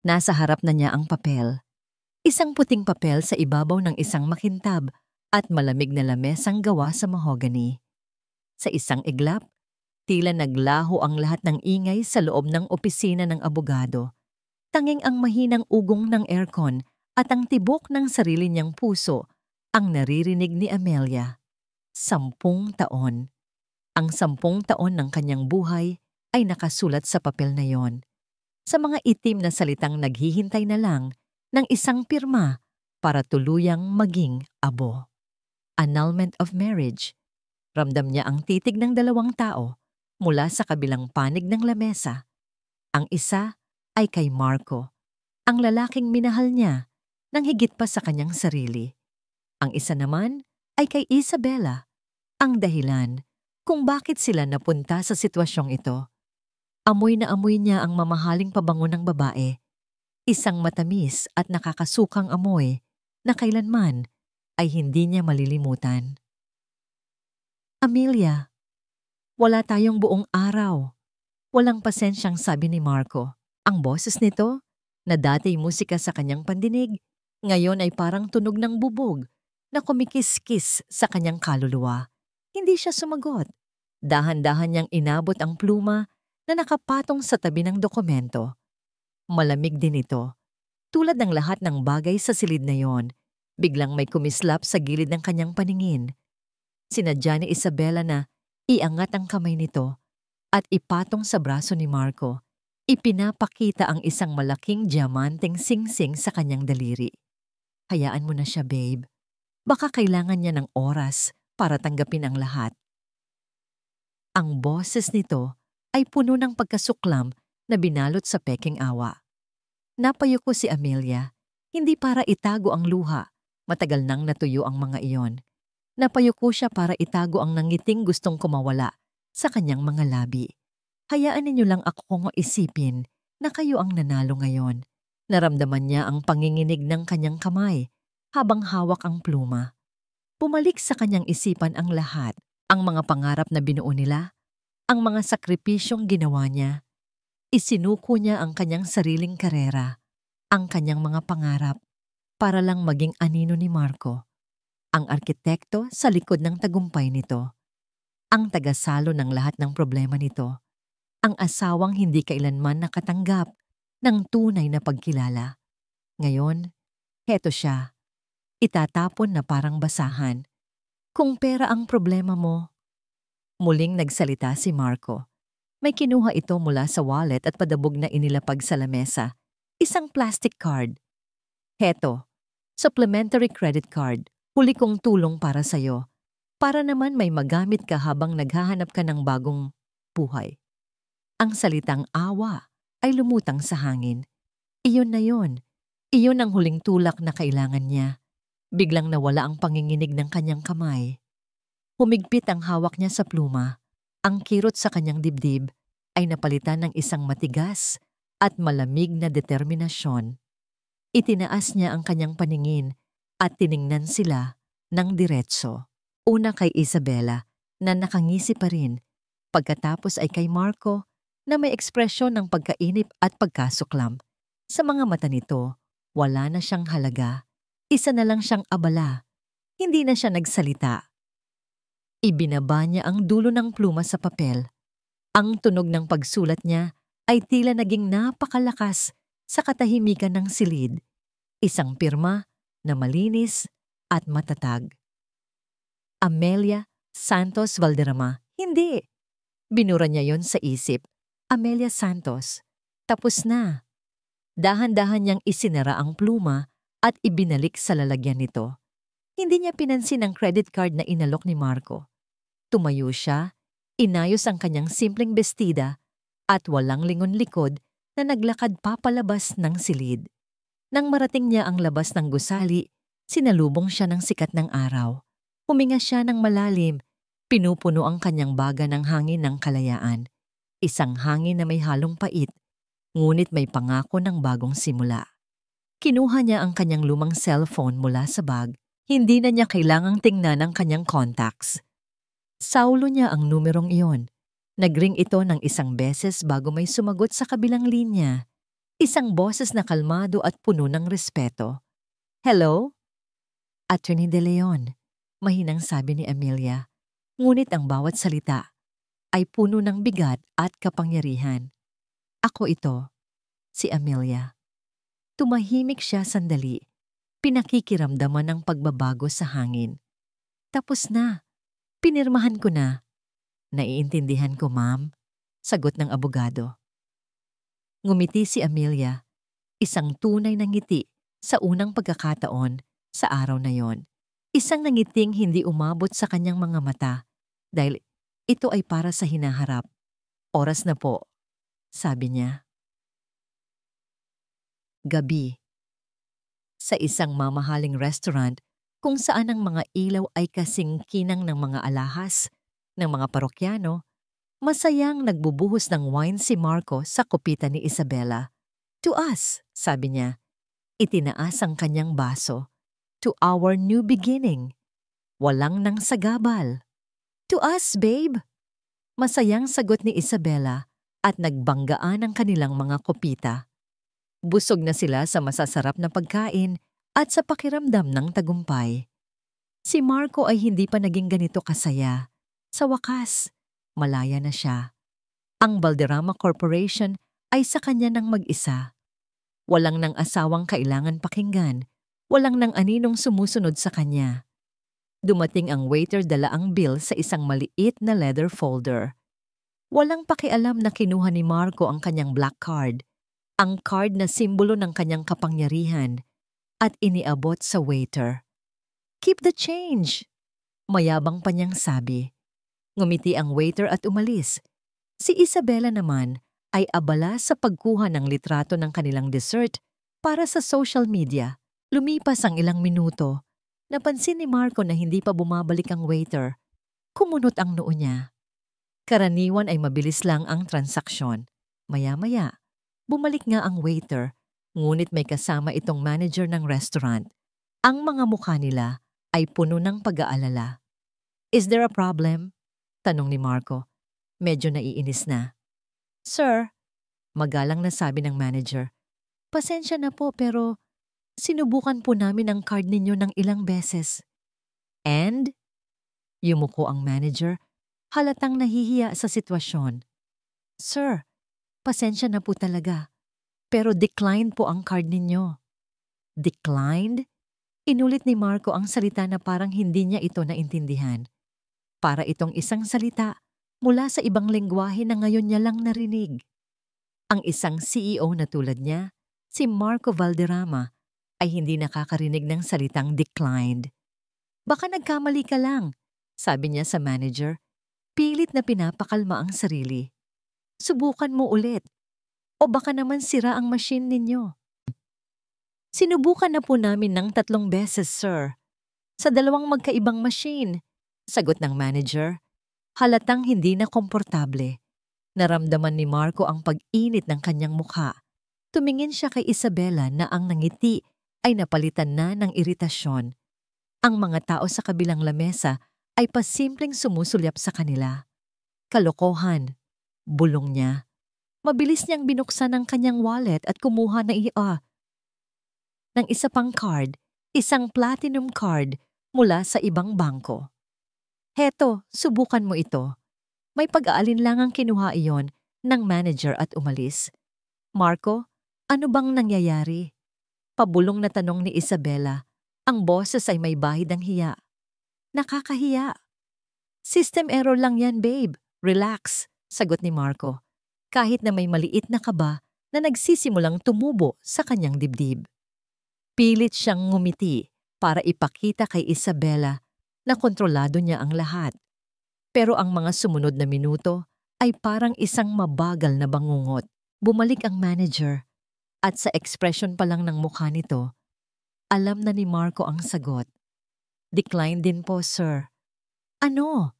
Nasa harap na niya ang papel. Isang puting papel sa ibabaw ng isang makintab at malamig na lamesang gawa sa mahogany. Sa isang iglap, tila naglaho ang lahat ng ingay sa loob ng opisina ng abogado. Tanging ang mahinang ugong ng aircon at ang tibok ng sarili niyang puso ang naririnig ni Amelia. 10 taon. Ang 10 taon ng kanyang buhay ay nakasulat sa papel na yon. Sa mga itim na salitang naghihintay na lang ng isang pirma para tuluyang maging abo. Annulment of marriage. Ramdam niya ang titig ng 2 tao mula sa kabilang panig ng lamesa. Ang isa ay kay Marco, ang lalaking minahal niya nang higit pa sa kanyang sarili. Ang isa naman ay kay Isabela, ang dahilan kung bakit sila napunta sa sitwasyong ito. Amoy na amoy niya ang mamahaling pabango ng babae, isang matamis at nakakasukang amoy na kailanman ay hindi niya malilimutan. Amelia, wala tayong buong araw. Walang pasensyang sabi ni Marco. Ang boses nito, na dati musika sa kanyang pandinig, ngayon ay parang tunog ng bubog na kumikis-kis sa kanyang kaluluwa. Hindi siya sumagot. Dahan-dahan niyang inabot ang pluma na nakapatong sa tabi ng dokumento. Malamig din ito. Tulad ng lahat ng bagay sa silid na yon, biglang may kumislap sa gilid ng kanyang paningin. Sinadya ni Isabela na iangat ang kamay nito at ipatong sa braso ni Marco. Ipinapakita ang isang malaking diamanteng singsing sa kanyang daliri. Hayaan mo na siya, babe. Baka kailangan niya ng oras para tanggapin ang lahat. Ang boses nito ay puno ng pagkasuklam na binalot sa peking awa. Napayuko si Amelia, hindi para itago ang luha. Matagal nang natuyo ang mga iyon. Napayuko siya para itago ang nangiting gustong kumawala sa kanyang mga labi. Hayaan ninyo lang ako kung isipin na kayo ang nanalo ngayon. Naramdaman niya ang panginginig ng kanyang kamay habang hawak ang pluma. Bumalik sa kanyang isipan ang lahat, ang mga pangarap na binuo nila, ang mga sakripisyong ginawa niya. Isinuko niya ang kanyang sariling karera, ang kanyang mga pangarap, para lang maging anino ni Marco, ang arkitekto sa likod ng tagumpay nito, ang tagasalo ng lahat ng problema nito, ang asawang hindi kailanman nakatanggap ng tunay na pagkilala. Ngayon, heto siya, itatapon na parang basahan. Kung pera ang problema mo, muling nagsalita si Marco. May kinuha ito mula sa wallet at padabog na inilapag sa lamesa. Isang plastic card. Heto, supplementary credit card. Huli kong tulong para sa'yo. Para naman may magamit ka habang naghahanap ka ng bagong buhay. Ang salitang awa ay lumutang sa hangin. Iyon na yon. Iyon ang huling tulak na kailangan niya. Biglang nawala ang panginginig ng kanyang kamay. Humigpit ang hawak niya sa pluma. Ang kirot sa kanyang dibdib ay napalitan ng isang matigas at malamig na determinasyon. Itinaas niya ang kanyang paningin at tiningnan sila ng diretso. Una kay Isabela na nakangisi pa rin, pagkatapos ay kay Marco na may ekspresyon ng pagkainip at pagkasuklam. Sa mga mata nito, wala na siyang halaga. Isa na lang siyang abala. Hindi na siya nagsalita. Ibinaba niya ang dulo ng pluma sa papel. Ang tunog ng pagsulat niya ay tila naging napakalakas sa katahimikan ng silid. Isang pirma na malinis at matatag. Amelia Santos Valderrama. Hindi. Binura niya yon sa isip. Amelia Santos. Tapos na. Dahan-dahan niyang isinara ang pluma at ibinalik sa lalagyan nito. Hindi niya pinansin ang credit card na inalok ni Marco. Tumayo siya, inayos ang kanyang simpleng bestida at walang lingon likod na naglakad papalabas ng silid. Nang marating niya ang labas ng gusali, sinalubong siya ng sikat ng araw. Huminga siya ng malalim, pinupuno ang kanyang baga ng hangin ng kalayaan. Isang hangin na may halong pait, ngunit may pangako ng bagong simula. Kinuha niya ang kanyang lumang cellphone mula sa bag. Hindi na niya kailangang tingnan ang kanyang contacts. Saulo niya ang numerong iyon. Nagring ito ng isang beses bago may sumagot sa kabilang linya. Isang boses na kalmado at puno ng respeto. "Hello?" "Attorney De Leon," mahinang sabi ni Amelia. Ngunit ang bawat salita ay puno ng bigat at kapangyarihan. "Ako ito, si Amelia." Tumahimik siya sandali. Pinakikiramdaman ng pagbabago sa hangin. "Tapos na. Pinirmahan ko na." "Naiintindihan ko, ma'am," sagot ng abogado. Ngumiti si Amelia, isang tunay na ngiti sa unang pagkakataon sa araw na yon. Isang nangiting hindi umabot sa kanyang mga mata dahil ito ay para sa hinaharap. "Oras na po," sabi niya. Gabi. Sa isang mamahaling restaurant kung saan ang mga ilaw ay kasing kinang ng mga alahas ng mga parokyano, masayang nagbubuhos ng wine si Marco sa kopita ni Isabela. "To us," sabi niya. Itinaas ang kanyang baso. "To our new beginning." Walang nang sagabal. "To us, babe." Masayang sagot ni Isabela at nagbanggaan ang kanilang mga kopita. Busog na sila sa masasarap na pagkain at sa pakiramdam ng tagumpay. Si Marco ay hindi pa naging ganito kasaya. Sa wakas, malaya na siya. Ang Valderrama Corporation ay sa kanya ng mag-isa. Walang nang asawang kailangan pakinggan. Walang nang aninong sumusunod sa kanya. Dumating ang waiter, dala ang bill sa isang maliit na leather folder. Walang pakialam na kinuha ni Marco ang kanyang black card, ang card na simbolo ng kanyang kapangyarihan, at iniabot sa waiter. "Keep the change," mayabang pa niyang sabi. Ngumiti ang waiter at umalis. Si Isabela naman ay abala sa pagkuha ng litrato ng kanilang dessert para sa social media. Lumipas ang ilang minuto. Napansin ni Marco na hindi pa bumabalik ang waiter. Kumunot ang noo niya. Karaniwan ay mabilis lang ang transaksyon. Maya-maya, bumalik nga ang waiter, ngunit may kasama itong manager ng restaurant. Ang mga mukha nila ay puno ng pag-aalala. "Is there a problem?" tanong ni Marco. Medyo naiinis na. "Sir," magalang na sabi ng manager, "pasensya na po pero sinubukan po namin ang card ninyo ng ilang beses." "And?" Yumuko ang manager, halatang nahihiya sa sitwasyon. "Sir, pasensya na po talaga, pero declined po ang card ninyo." "Declined?" Inulit ni Marco ang salita na parang hindi niya ito naintindihan. Para itong isang salita mula sa ibang lengguwahe na ngayon niya lang narinig. Ang isang CEO na tulad niya, si Marco Valderrama, ay hindi nakakarinig ng salitang declined. "Baka nagkamali ka lang," sabi niya sa manager. Pilit na pinapakalma ang sarili. "Subukan mo ulit. O baka naman sira ang machine ninyo." "Sinubukan na po namin ng 3 beses, sir. Sa 2 magkaibang machine," sagot ng manager. Halatang hindi na komportable. Naramdaman ni Marco ang pag-init ng kanyang mukha. Tumingin siya kay Isabela na ang nangiti ay napalitan na ng iritasyon. Ang mga tao sa kabilang lamesa ay pasimpleng sumusulyap sa kanila. "Kalokohan," bulong niya. Mabilis niyang binuksan ang kanyang wallet at kumuha ng isa pang card, isang platinum card mula sa ibang bangko. "Heto, subukan mo ito." May pag-aalinlangang kinuha iyon ng manager at umalis. "Marco, ano bang nangyayari?" Pabulong na tanong ni Isabela. Ang boses ay may bahid ng hiya. "Nakakahiya." "System error lang yan, babe. Relax," sagot ni Marco, kahit na may maliit na kaba na nagsisimulang tumubo sa kanyang dibdib. Pilit siyang ngumiti para ipakita kay Isabela na kontrolado niya ang lahat. Pero ang mga sumunod na minuto ay parang isang mabagal na bangungot. Bumalik ang manager at sa ekspresyon pa lang ng mukha nito, alam na ni Marco ang sagot. "Decline din po, sir." "Ano?"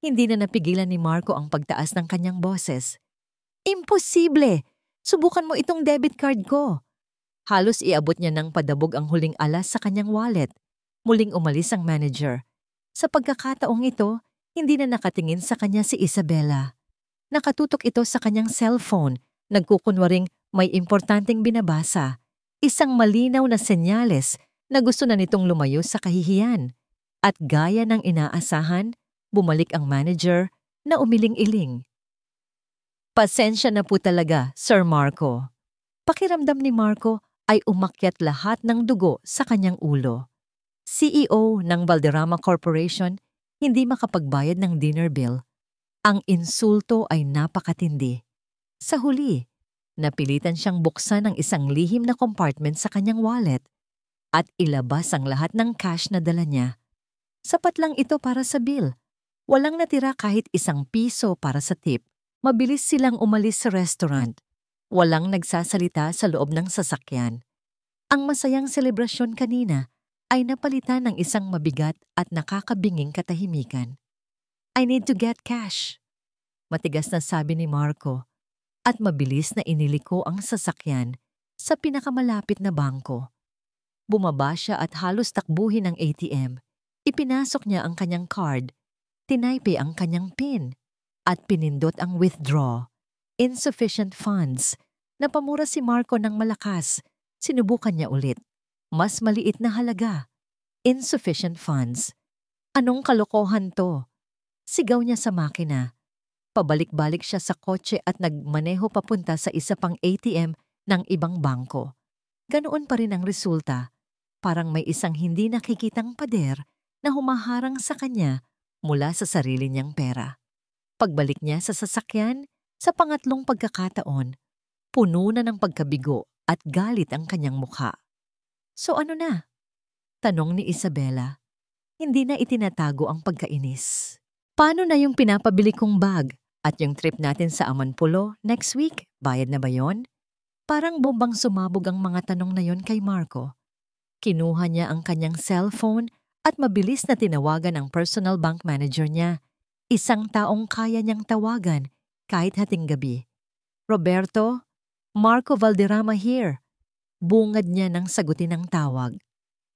Hindi na napigilan ni Marco ang pagtaas ng kanyang boses. "Imposible! Subukan mo itong debit card ko." Halos iabot niya ng padabog ang huling alas sa kanyang wallet. Muling umalis ang manager. Sa pagkakataong ito, hindi na nakatingin sa kanya si Isabela. Nakatutok ito sa kanyang cellphone, nagkukunwaring May importanteng binabasa, isang malinaw na senyales na gusto na nitong lumayo sa kahihiyan. At gaya ng inaasahan, bumalik ang manager na umiling-iling. Pasensya na po talaga, Sir Marco. Pakiramdam ni Marco ay umakyat lahat ng dugo sa kanyang ulo. CEO ng Valderrama Corporation, hindi makapagbayad ng dinner bill. Ang insulto ay napakatindi. Sa huli, napilitan siyang buksan ang isang lihim na compartment sa kanyang wallet at ilabas ang lahat ng cash na dala niya. Sapat lang ito para sa bill. Walang natira kahit ₱1 para sa tip. Mabilis silang umalis sa restaurant. Walang nagsasalita sa loob ng sasakyan. Ang masayang selebrasyon kanina ay napalitan ng isang mabigat at nakakabinging katahimikan. I need to get cash. Matigas na sabi ni Marco at mabilis na iniliko ang sasakyan sa pinakamalapit na bangko. Bumaba siya at halos takbuhin ang ATM. Ipinasok niya ang kanyang card, tinaype ang kanyang PIN, at pinindot ang withdraw. Insufficient funds. Napamura si Marco ng malakas. Sinubukan niya ulit. Mas maliit na halaga. Insufficient funds. Anong kalokohan to? Sigaw niya sa makina. Pabalik-balik siya sa kotse at nagmaneho papunta sa isa pang ATM ng ibang bangko. Ganoon pa rin ang resulta. Parang may isang hindi nakikitang pader na humaharang sa kanya mula sa sarili niyang pera. Pagbalik niya sa sasakyan, sa pangatlong pagkakataon, puno na ng pagkabigo at galit ang kanyang mukha. So ano na? Tanong ni Isabela. Hindi na itinatago ang pagkainis. Paano na yung pinapabili kong bag at yung trip natin sa Amanpulo next week? Bayad na ba yon? Parang bombang sumabog ang mga tanong na yon kay Marco. Kinuha niya ang kanyang cellphone at mabilis na tinawagan ang personal bank manager niya. Isang taong kaya niyang tawagan kahit hating gabi. Roberto, Marco Valderrama here. Bungad niya nang sagutin ang tawag.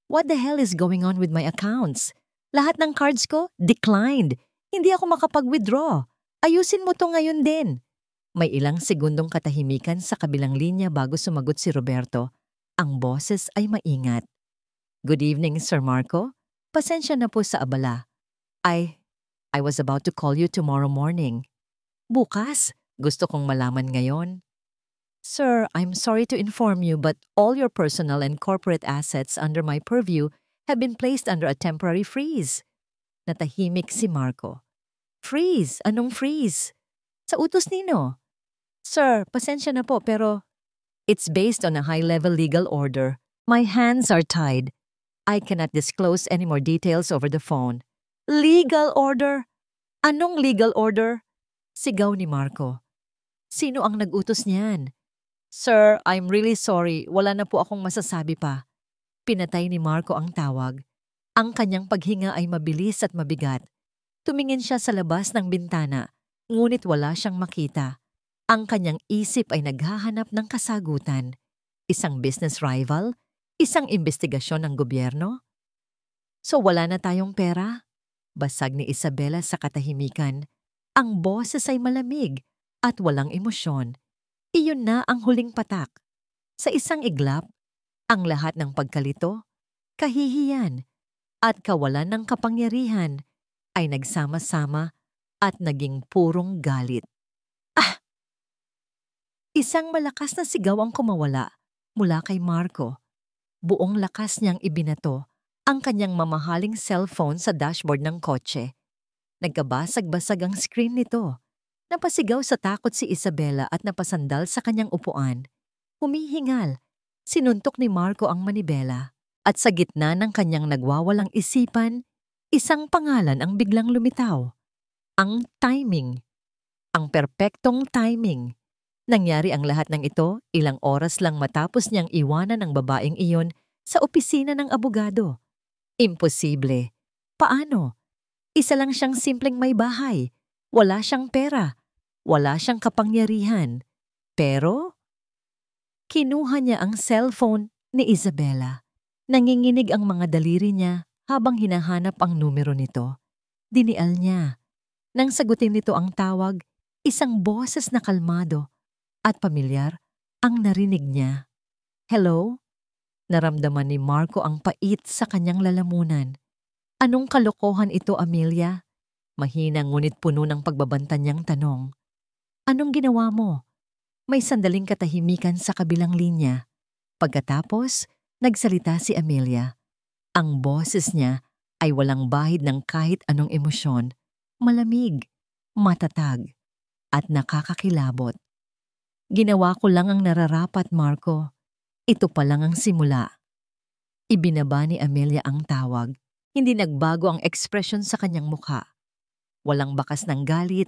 What the hell is going on with my accounts? Lahat ng cards ko declined. Hindi ako makapag-withdraw. Ayusin mo to ngayon din. May ilang segundong katahimikan sa kabilang linya bago sumagot si Roberto. Ang boses ay maingat. Good evening, Sir Marco. Pasensya na po sa abala. I was about to call you tomorrow morning. Bukas? Gusto kong malaman ngayon. Sir, I'm sorry to inform you but all your personal and corporate assets under my purview have been placed under a temporary freeze. Natahimik si Marco. Freeze? Anong freeze? Sa utos nino? Sir, pasensya na po pero it's based on a high-level legal order. My hands are tied. I cannot disclose any more details over the phone. Legal order? Anong legal order? Sigaw ni Marco. Sino ang nag-utos niyan? Sir, I'm really sorry. Wala na po akong masasabi pa. Pinatay ni Marco ang tawag. Ang kanyang paghinga ay mabilis at mabigat. Tumingin siya sa labas ng bintana, ngunit wala siyang makita. Ang kanyang isip ay naghahanap ng kasagutan. Isang business rival? Isang investigasyon ng gobyerno? So wala na tayong pera? Basag ni Isabela sa katahimikan. Ang boses ay malamig at walang emosyon. Iyon na ang huling patak. Sa isang iglap, ang lahat ng pagkalito, kahihiyan, at kawalan ng kapangyarihan ay nagsama-sama at naging purong galit. Ah! Isang malakas na sigaw ang kumawala mula kay Marco. Buong lakas niyang ibinato ang kanyang mamahaling cellphone sa dashboard ng kotse. Nagkabasag-basag ang screen nito. Napasigaw sa takot si Isabela at napasandal sa kanyang upuan. Humihingal, sinuntok ni Marco ang manibela. At sa gitna ng kanyang nagwawalang isipan, isang pangalan ang biglang lumitaw. Ang timing. Ang perpektong timing. Nangyari ang lahat ng ito ilang oras lang matapos niyang iwanan ang babaeng iyon sa opisina ng abogado. Imposible. Paano? Isa lang siyang simpleng may bahay. Wala siyang pera. Wala siyang kapangyarihan. Pero, kinuha niya ang cellphone ni Isabela. Nanginginig ang mga daliri niya habang hinahanap ang numero nito. Dinial niya. Nang sagutin nito ang tawag, isang boses na kalmado at pamilyar ang narinig niya. Hello? Naramdaman ni Marco ang pait sa kanyang lalamunan. Anong kalokohan ito, Amelia? Mahina ngunit puno ng pagbabanta niyang tanong. Anong ginawa mo? May sandaling katahimikan sa kabilang linya. Pagkatapos, nagsalita si Amelia. Ang boses niya ay walang bahid ng kahit anong emosyon. Malamig, matatag, at nakakakilabot. Ginawa ko lang ang nararapat, Marco. Ito pa lang ang simula. Ibinaba ni Amelia ang tawag. Hindi nagbago ang ekspresyon sa kanyang mukha. Walang bakas ng galit,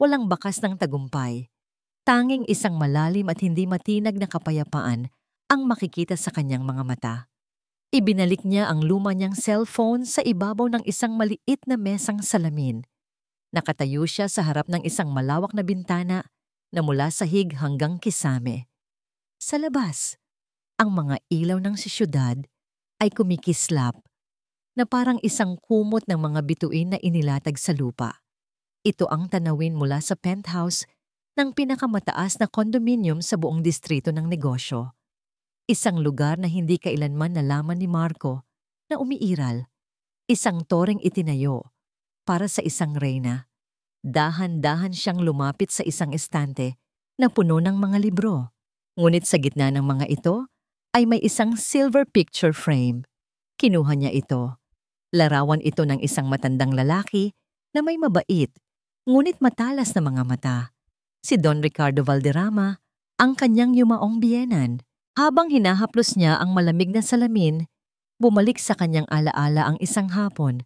walang bakas ng tagumpay. Tanging isang malalim at hindi matinag na kapayapaan ang makikita sa kanyang mga mata. Ibinalik niya ang luma niyang cellphone sa ibabaw ng isang maliit na mesang salamin. Nakatayo siya sa harap ng isang malawak na bintana na mula sahig hanggang kisame. Sa labas, ang mga ilaw ng siyudad ay kumikislap na parang isang kumot ng mga bituin na inilatag sa lupa. Ito ang tanawin mula sa penthouse ng pinakamataas na kondominium sa buong distrito ng negosyo. Isang lugar na hindi kailanman nalaman ni Marco na umiiral. Isang toreng itinayo para sa isang reyna. Dahan-dahan siyang lumapit sa isang estante na puno ng mga libro. Ngunit sa gitna ng mga ito ay may isang silver picture frame. Kinuha niya ito. Larawan ito ng isang matandang lalaki na may mabait, ngunit matalas na mga mata. Si Don Ricardo Valderrama, ang kanyang yumaong biyenan. Habang hinahaplos niya ang malamig na salamin, bumalik sa kanyang alaala ang isang hapon.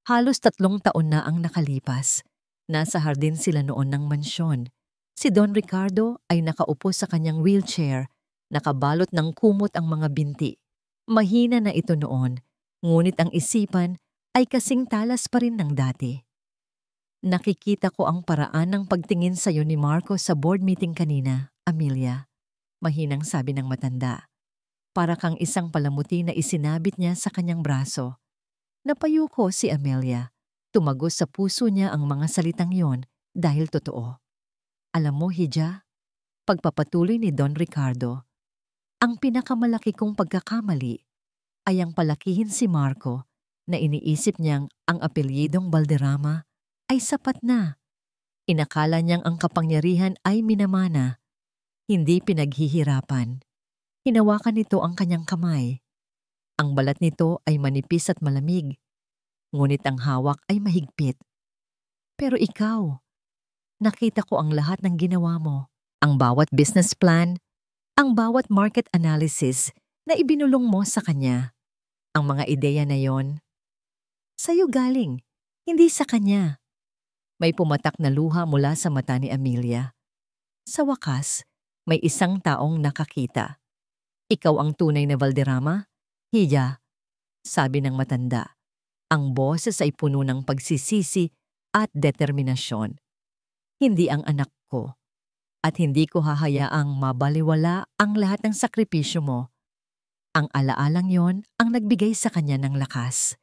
Halos 3 taon na ang nakalipas. Nasa hardin sila noon ng mansyon. Si Don Ricardo ay nakaupo sa kanyang wheelchair, nakabalot ng kumot ang mga binti. Mahina na ito noon, ngunit ang isipan ay kasing talas pa rin ng dati. Nakikita ko ang paraan ng pagtingin sa iyo ni Marco sa board meeting kanina, Amelia. Mahinang sabi ng matanda. Para kang isang palamuti na isinabit niya sa kanyang braso. Napayuko si Amelia. Tumagos sa puso niya ang mga salitang yon dahil totoo. Alam mo, Hija, pagpapatuloy ni Don Ricardo, ang pinakamalaki kong pagkakamali ay ang palakihin si Marco na iniisip niyang ang apelyidong Valderrama ay sapat na. Inakala niyang ang kapangyarihan ay minamana, hindi pinaghihirapan. Hinawakan nito ang kanyang kamay. Ang balat nito ay manipis at malamig, ngunit ang hawak ay mahigpit. Pero ikaw, nakita ko ang lahat ng ginawa mo. Ang bawat business plan, ang bawat market analysis na ibinulong mo sa kanya. Ang mga ideya na yon, sa'yo galing, hindi sa kanya. May pumatak na luha mula sa mata ni Amelia. Sa wakas, may isang taong nakakita. Ikaw ang tunay na Valderrama? Hija, sabi ng matanda. Ang boses ay puno ng pagsisisi at determinasyon. Hindi ang anak ko. At hindi ko hahayaang mabaliwala ang lahat ng sakripisyo mo. Ang alaalang yon ang nagbigay sa kanya ng lakas.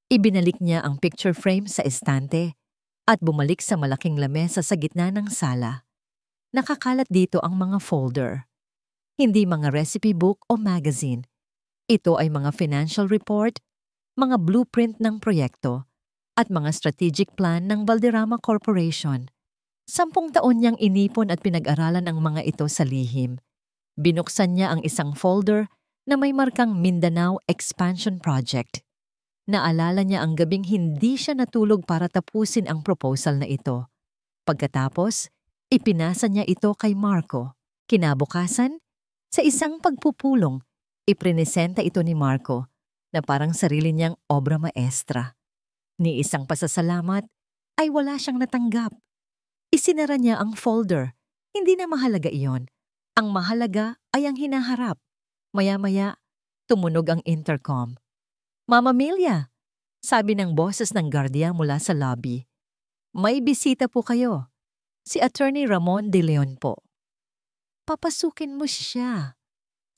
Ibinalik niya ang picture frame sa estante at bumalik sa malaking lamesa sa gitna ng sala. Nakakalat dito ang mga folder. Hindi mga recipe book o magazine. Ito ay mga financial report, mga blueprint ng proyekto, at mga strategic plan ng Valderrama Corporation. 10 taon niyang inipon at pinag-aralan ang mga ito sa lihim. Binuksan niya ang isang folder na may markang Mindanao Expansion Project. Naalala niya ang gabing hindi siya natulog para tapusin ang proposal na ito. Pagkatapos, ipinasa niya ito kay Marco. Kinabukasan, sa isang pagpupulong, iprinesenta ito ni Marco na parang sarili niyang obra maestra. Ni isang pasasalamat ay wala siyang natanggap. Isinara niya ang folder. Hindi na mahalaga iyon. Ang mahalaga ay ang hinaharap. Maya-maya, tumunog ang intercom. Mama Amelia, sabi ng boses ng gwardiya mula sa lobby. May bisita po kayo. Si Attorney Ramon de Leon po. Papasukin mo siya,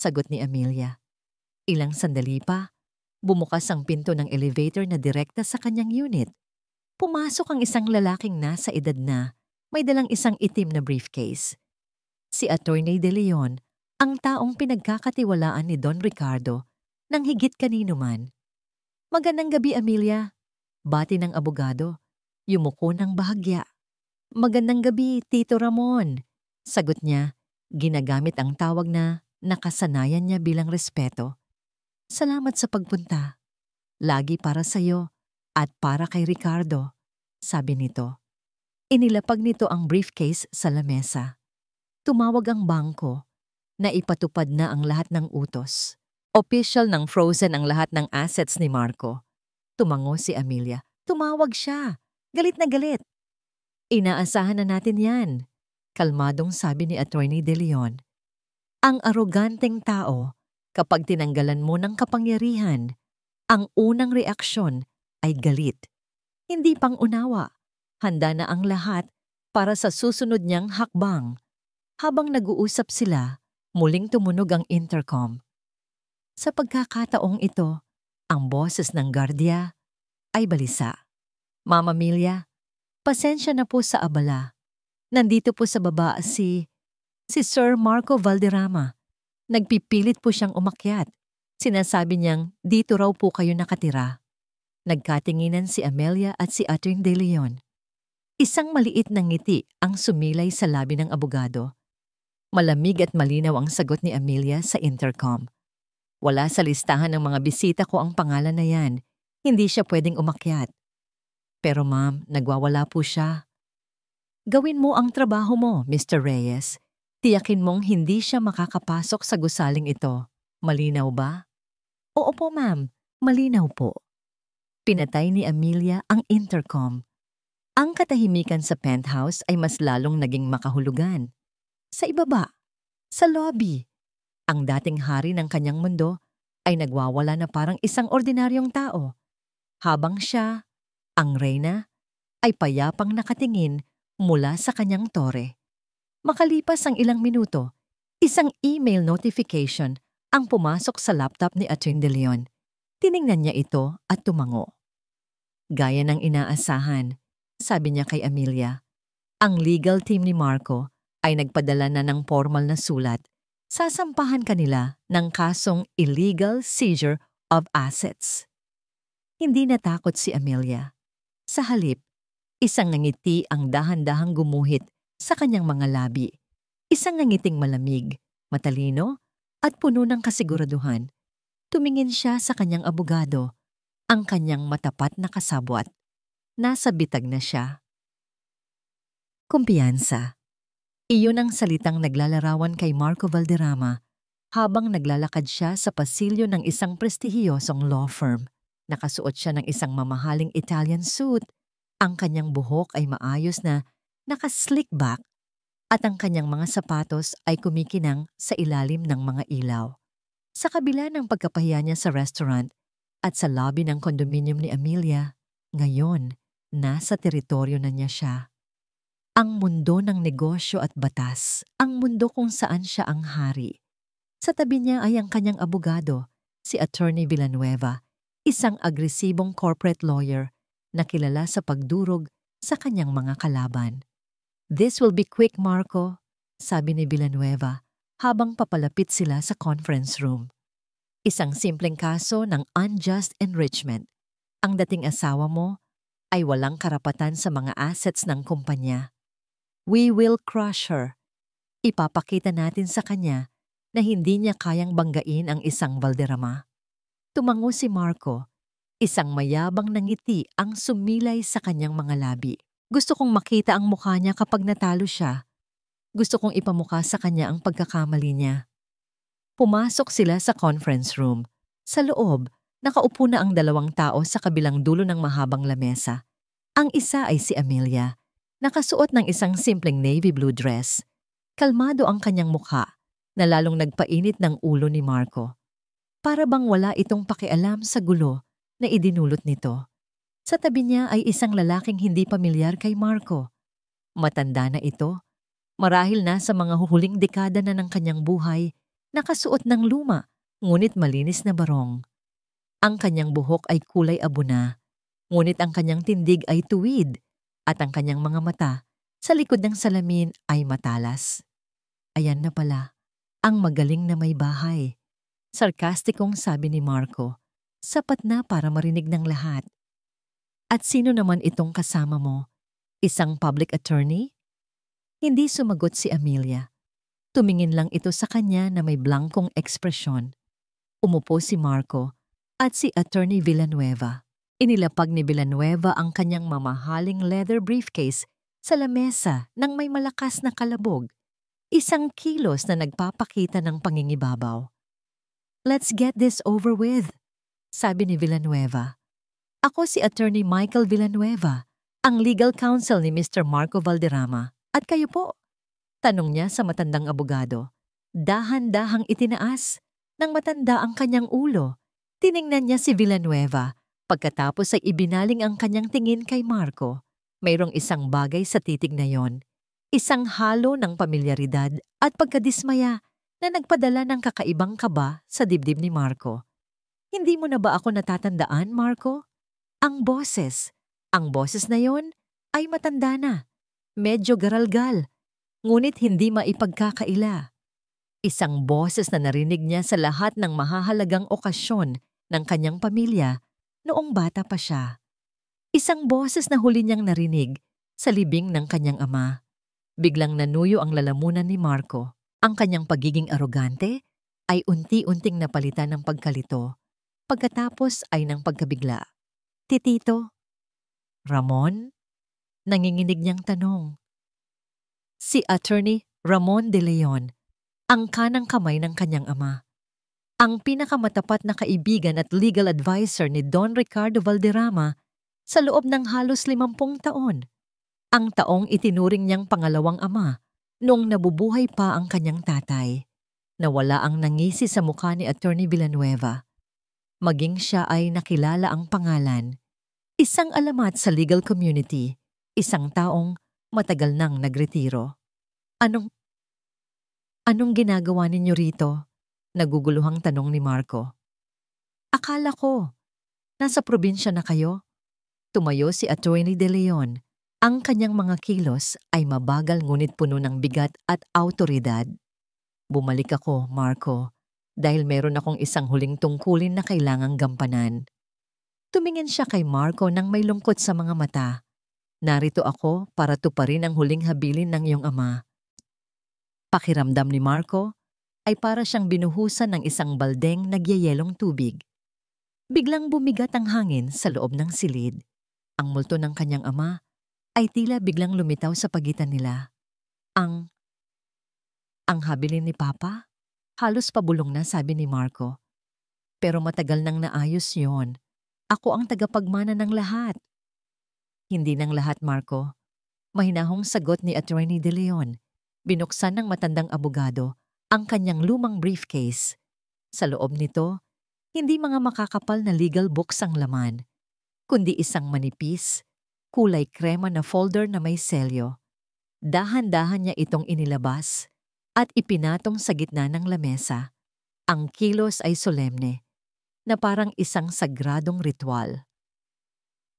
sagot ni Amelia. Ilang sandali pa, bumukas ang pinto ng elevator na direkta sa kanyang unit. Pumasok ang isang lalaking nasa edad na, may dalang isang itim na briefcase. Si Attorney De Leon, ang taong pinagkakatiwalaan ni Don Ricardo nang higit kanino man. Magandang gabi, Amelia. Bati ng abogado. Yumuko ng bahagya. Magandang gabi, Tito Ramon. Sagot niya, ginagamit ang tawag na nakasanayan niya bilang respeto. Salamat sa pagpunta. Lagi para sa'yo at para kay Ricardo, sabi nito. Inilapag nito ang briefcase sa lamesa. Tumawag ang bangko na ipatupad na ang lahat ng utos. Official ng frozen ang lahat ng assets ni Marco. Tumango si Amelia. Tumawag siya. Galit na galit. Inaasahan na natin yan, kalmadong sabi ni Attorney De Leon. Ang aroganteng tao, kapag tinanggalan mo ng kapangyarihan, ang unang reaksyon ay galit. Hindi pang unawa. Handa na ang lahat para sa susunod niyang hakbang. Habang nag-uusap sila, muling tumunog ang intercom. Sa pagkakataong ito, ang boses ng gardya ay balisa. Mama Amelia, pasensya na po sa abala. Nandito po sa baba si Sir Marco Valderrama. Nagpipilit po siyang umakyat. Sinasabi niyang dito raw po kayo nakatira. Nagkatinginan si Amelia at si Attorney De Leon. Isang maliit na ngiti ang sumilay sa labi ng abogado. Malamig at malinaw ang sagot ni Amelia sa intercom. Wala sa listahan ng mga bisita ko ang pangalan na yan. Hindi siya pwedeng umakyat. Pero ma'am, nagwawala po siya. Gawin mo ang trabaho mo, Mr. Reyes. Tiyakin mong hindi siya makakapasok sa gusaling ito. Malinaw ba? Oo po ma'am, malinaw po. Pinatay ni Amelia ang intercom. Ang katahimikan sa penthouse ay mas lalong naging makahulugan. Sa ibaba, sa lobby, ang dating hari ng kanyang mundo ay nagwawala na parang isang ordinaryong tao. Habang siya, ang reyna, ay payapang nakatingin mula sa kanyang tore. Makalipas ang ilang minuto, isang email notification ang pumasok sa laptop ni Attorney De Leon. Tiningnan niya ito at tumango. Gaya ng inaasahan, sabi niya kay Amelia, ang legal team ni Marco ay nagpadala na ng formal na sulat. Sasampahan kanila ng kasong illegal seizure of assets. Hindi natakot si Amelia. Sa halip, isang ngiti ang dahan-dahang gumuhit sa kanyang mga labi. Isang ngiting malamig, matalino, at puno ng kasiguraduhan. Tumingin siya sa kanyang abogado, ang kanyang matapat na kasabwat. Nasa bitag na siya. Kumpiyansa. Iyon ang salitang naglalarawan kay Marco Valderrama habang naglalakad siya sa pasilyo ng isang prestihiyosong law firm. Nakasuot siya ng isang mamahaling Italian suit. Ang kanyang buhok ay maayos na naka-slick back at ang kanyang mga sapatos ay kumikinang sa ilalim ng mga ilaw. Sa kabila ng pagkapahiya niya sa restaurant at sa lobby ng condominium ni Amelia, ngayon, nasa teritoryo na niya siya. Ang mundo ng negosyo at batas, ang mundo kung saan siya ang hari. Sa tabi niya ay ang kanyang abogado, si Attorney Villanueva, isang agresibong corporate lawyer na kilala sa pagdurog sa kanyang mga kalaban. This will be quick, Marco, sabi ni Villanueva habang papalapit sila sa conference room. Isang simpleng kaso ng unjust enrichment. Ang dating asawa mo ay walang karapatan sa mga assets ng kumpanya. We will crush her. Ipapakita natin sa kanya na hindi niya kayang banggain ang isang Valderrama. Tumango si Marco. Isang mayabang na ngiti ang sumilay sa kanyang mga labi. Gusto kong makita ang mukha niya kapag natalo siya. Gusto kong ipamukha sa kanya ang pagkakamali niya. Pumasok sila sa conference room. Sa loob, nakaupo na ang dalawang tao sa kabilang dulo ng mahabang lamesa. Ang isa ay si Amelia. Nakasuot ng isang simpleng navy blue dress. Kalmado ang kanyang mukha na lalong nagpainit ng ulo ni Marco. Para bang wala itong pakialam sa gulo na idinulot nito. Sa tabi niya ay isang lalaking hindi pamilyar kay Marco. Matanda na ito. Marahil na sa mga huhuling dekada na ng kanyang buhay, nakasuot ng luma, ngunit malinis na barong. Ang kanyang buhok ay kulay abuna, ngunit ang kanyang tindig ay tuwid at ang kanyang mga mata sa likod ng salamin ay matalas. Ayan na pala, ang magaling na may bahay. Sarkastikong sabi ni Marco. Sapat na para marinig ng lahat. At sino naman itong kasama mo? Isang public attorney? Hindi sumagot si Amelia. Tumingin lang ito sa kanya na may blankong ekspresyon. Umupo si Marco at si Attorney Villanueva. Inilapag ni Villanueva ang kanyang mamahaling leather briefcase sa lamesa ng may malakas na kalabog. Isang kilos na nagpapakita ng pangingibabaw. "Let's get this over with," sabi ni Villanueva. "Ako si Attorney Michael Villanueva, ang legal counsel ni Mr. Marco Valderrama. At kayo po?" Tanong niya sa matandang abogado. Dahan-dahang itinaas ng matanda ang kanyang ulo. Tiningnan niya si Villanueva. Pagkatapos ay ibinaling ang kanyang tingin kay Marco. Mayroong isang bagay sa titig na yon. Isang halo ng pamilyaridad at pagkadismaya na nagpadala ng kakaibang kaba sa dibdib ni Marco. "Hindi mo na ba ako natatandaan, Marco?" Ang boses na yon ay matanda na. Medyo garalgal, ngunit hindi maipagkakaila. Isang boses na narinig niya sa lahat ng mahahalagang okasyon ng kanyang pamilya noong bata pa siya. Isang boses na huli niyang narinig sa libing ng kanyang ama. Biglang nanuyo ang lalamunan ni Marco. Ang kanyang pagiging arogante ay unti-unting napalitan ng pagkalito. Pagkatapos ay ng pagkabigla. "Titito?" "Ramon?" Nanginginig niyang tanong. Si Attorney Ramon de Leon, ang kanang kamay ng kanyang ama. Ang pinakamatapat na kaibigan at legal advisor ni Don Ricardo Valderrama sa loob ng halos 50 taon. Ang taong itinuring niyang pangalawang ama noong nabubuhay pa ang kanyang tatay. Nawala ang nangisi sa mukha ni Attorney Villanueva. Maging siya ay nakilala ang pangalan. Isang alamat sa legal community, isang taong matagal nang nagretiro. Anong ginagawa ninyo rito?" Naguguluhang tanong ni Marco. "Akala ko, nasa probinsya na kayo?" Tumayo si Attorney De Leon. Ang kanyang mga kilos ay mabagal ngunit puno ng bigat at awtoridad. "Bumalik ako, Marco, dahil meron akong isang huling tungkulin na kailangang gampanan." Tumingin siya kay Marco nang may lungkot sa mga mata. "Narito ako para tuparin ang huling habilin ng iyong ama." Pakiramdam ni Marco ay para siyang binuhusan ng isang baldeng nagyayelong tubig. Biglang bumigat ang hangin sa loob ng silid. Ang multo ng kanyang ama ay tila biglang lumitaw sa pagitan nila. Ang habilin ni Papa? Halos pabulong na, sabi ni Marco. "Pero matagal nang naayos yon. Ako ang tagapagmana ng lahat." "Hindi ng lahat, Marco." Mahinahong sagot ni Attorney De Leon. Binuksan ng matandang abogado ang kanyang lumang briefcase. Sa loob nito, hindi mga makakapal na legal books ang laman, kundi isang manipis, kulay krema na folder na may selyo. Dahan-dahan niya itong inilabas at ipinatong sa gitna ng lamesa. Ang kilos ay solemne, na parang isang sagradong ritual.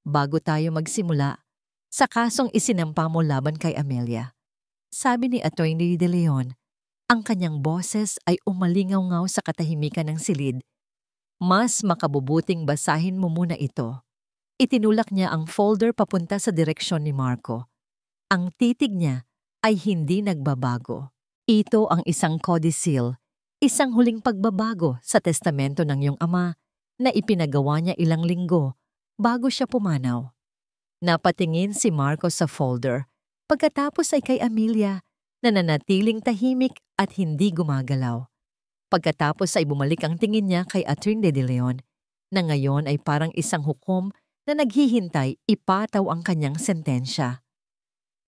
"Bago tayo magsimula, sa kasong isinampa mo laban kay Amelia," sabi ni Attorney De Leon. Ang kanyang boses ay umalingaw-ngaw sa katahimikan ng silid. "Mas makabubuting basahin mo muna ito." Itinulak niya ang folder papunta sa direksyon ni Marco. Ang titig niya ay hindi nagbabago. Ito ang isang codicil, isang huling pagbabago sa testamento ng iyong ama na ipinagawa niya ilang linggo bago siya pumanaw. Napatingin si Marco sa folder, pagkatapos ay kay Amelia na nanatiling tahimik at hindi gumagalaw. Pagkatapos ay bumalik ang tingin niya kay Attorney De Leon na ngayon ay parang isang hukom na naghihintay ipataw ang kanyang sentensya.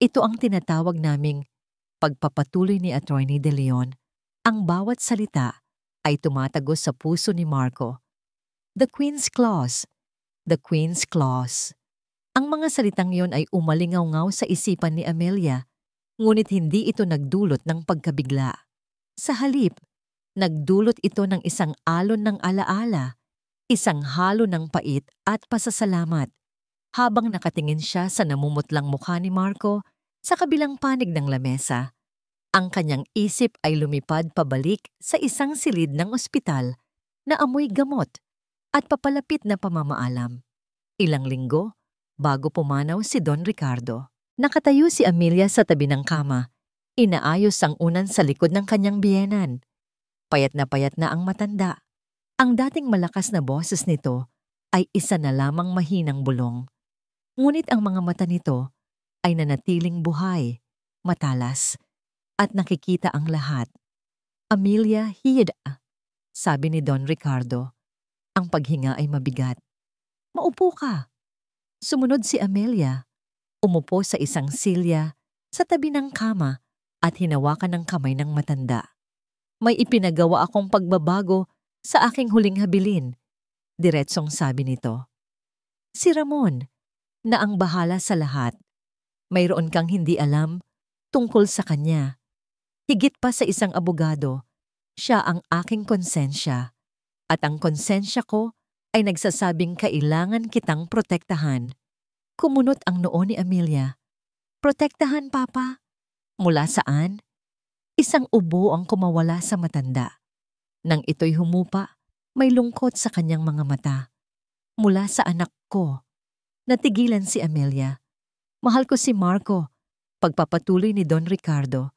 Ito ang tinatawag naming pagpapatuloy ni Attorney De Leon. Ang bawat salita ay tumatagos sa puso ni Marco. The Queen's Clause. The Queen's Clause. Ang mga salitang yon ay umalingaw-ngaw sa isipan ni Amelia, ngunit hindi ito nagdulot ng pagkabigla. Sa halip, nagdulot ito ng isang alon ng alaala, isang halo ng pait at pasasalamat. Habang nakatingin siya sa namumutlang mukha ni Marco sa kabilang panig ng lamesa, Ang kanyang isip ay lumipad pabalik sa isang silid ng ospital na amoy gamot at papalapit na pamamaalam. Ilang linggo, bago pumanaw si Don Ricardo, nakatayo si Amelia sa tabi ng kama. Inaayos ang unan sa likod ng kanyang biyenan. Payat na ang matanda. Ang dating malakas na boses nito ay isa na lamang mahinang bulong. Ngunit ang mga mata nito ay nanatiling buhay, matalas, at nakikita ang lahat. Amelia, hiyada, sabi ni Don Ricardo. Ang paghinga ay mabigat. Maupo ka. Sumunod si Amelia. Umupo sa isang silya sa tabi ng kama at hinawakan ng kamay ng matanda. May ipinagawa akong pagbabago sa aking huling habilin, diretsong sabi nito. Si Ramon, na ang bahala sa lahat. Mayroon kang hindi alam tungkol sa kanya. Higit pa sa isang abogado, siya ang aking konsensya. At ang konsensya ko ay nagsasabing kailangan kitang protektahan. Kumunot ang noo ni Amelia. Protektahan, Papa? Mula saan? Isang ubo ang kumawala sa matanda. Nang ito'y humupa, may lungkot sa kanyang mga mata. Mula sa anak ko. Natigilan si Amelia. Mahal ko si Marco, pagpapatuloy ni Don Ricardo.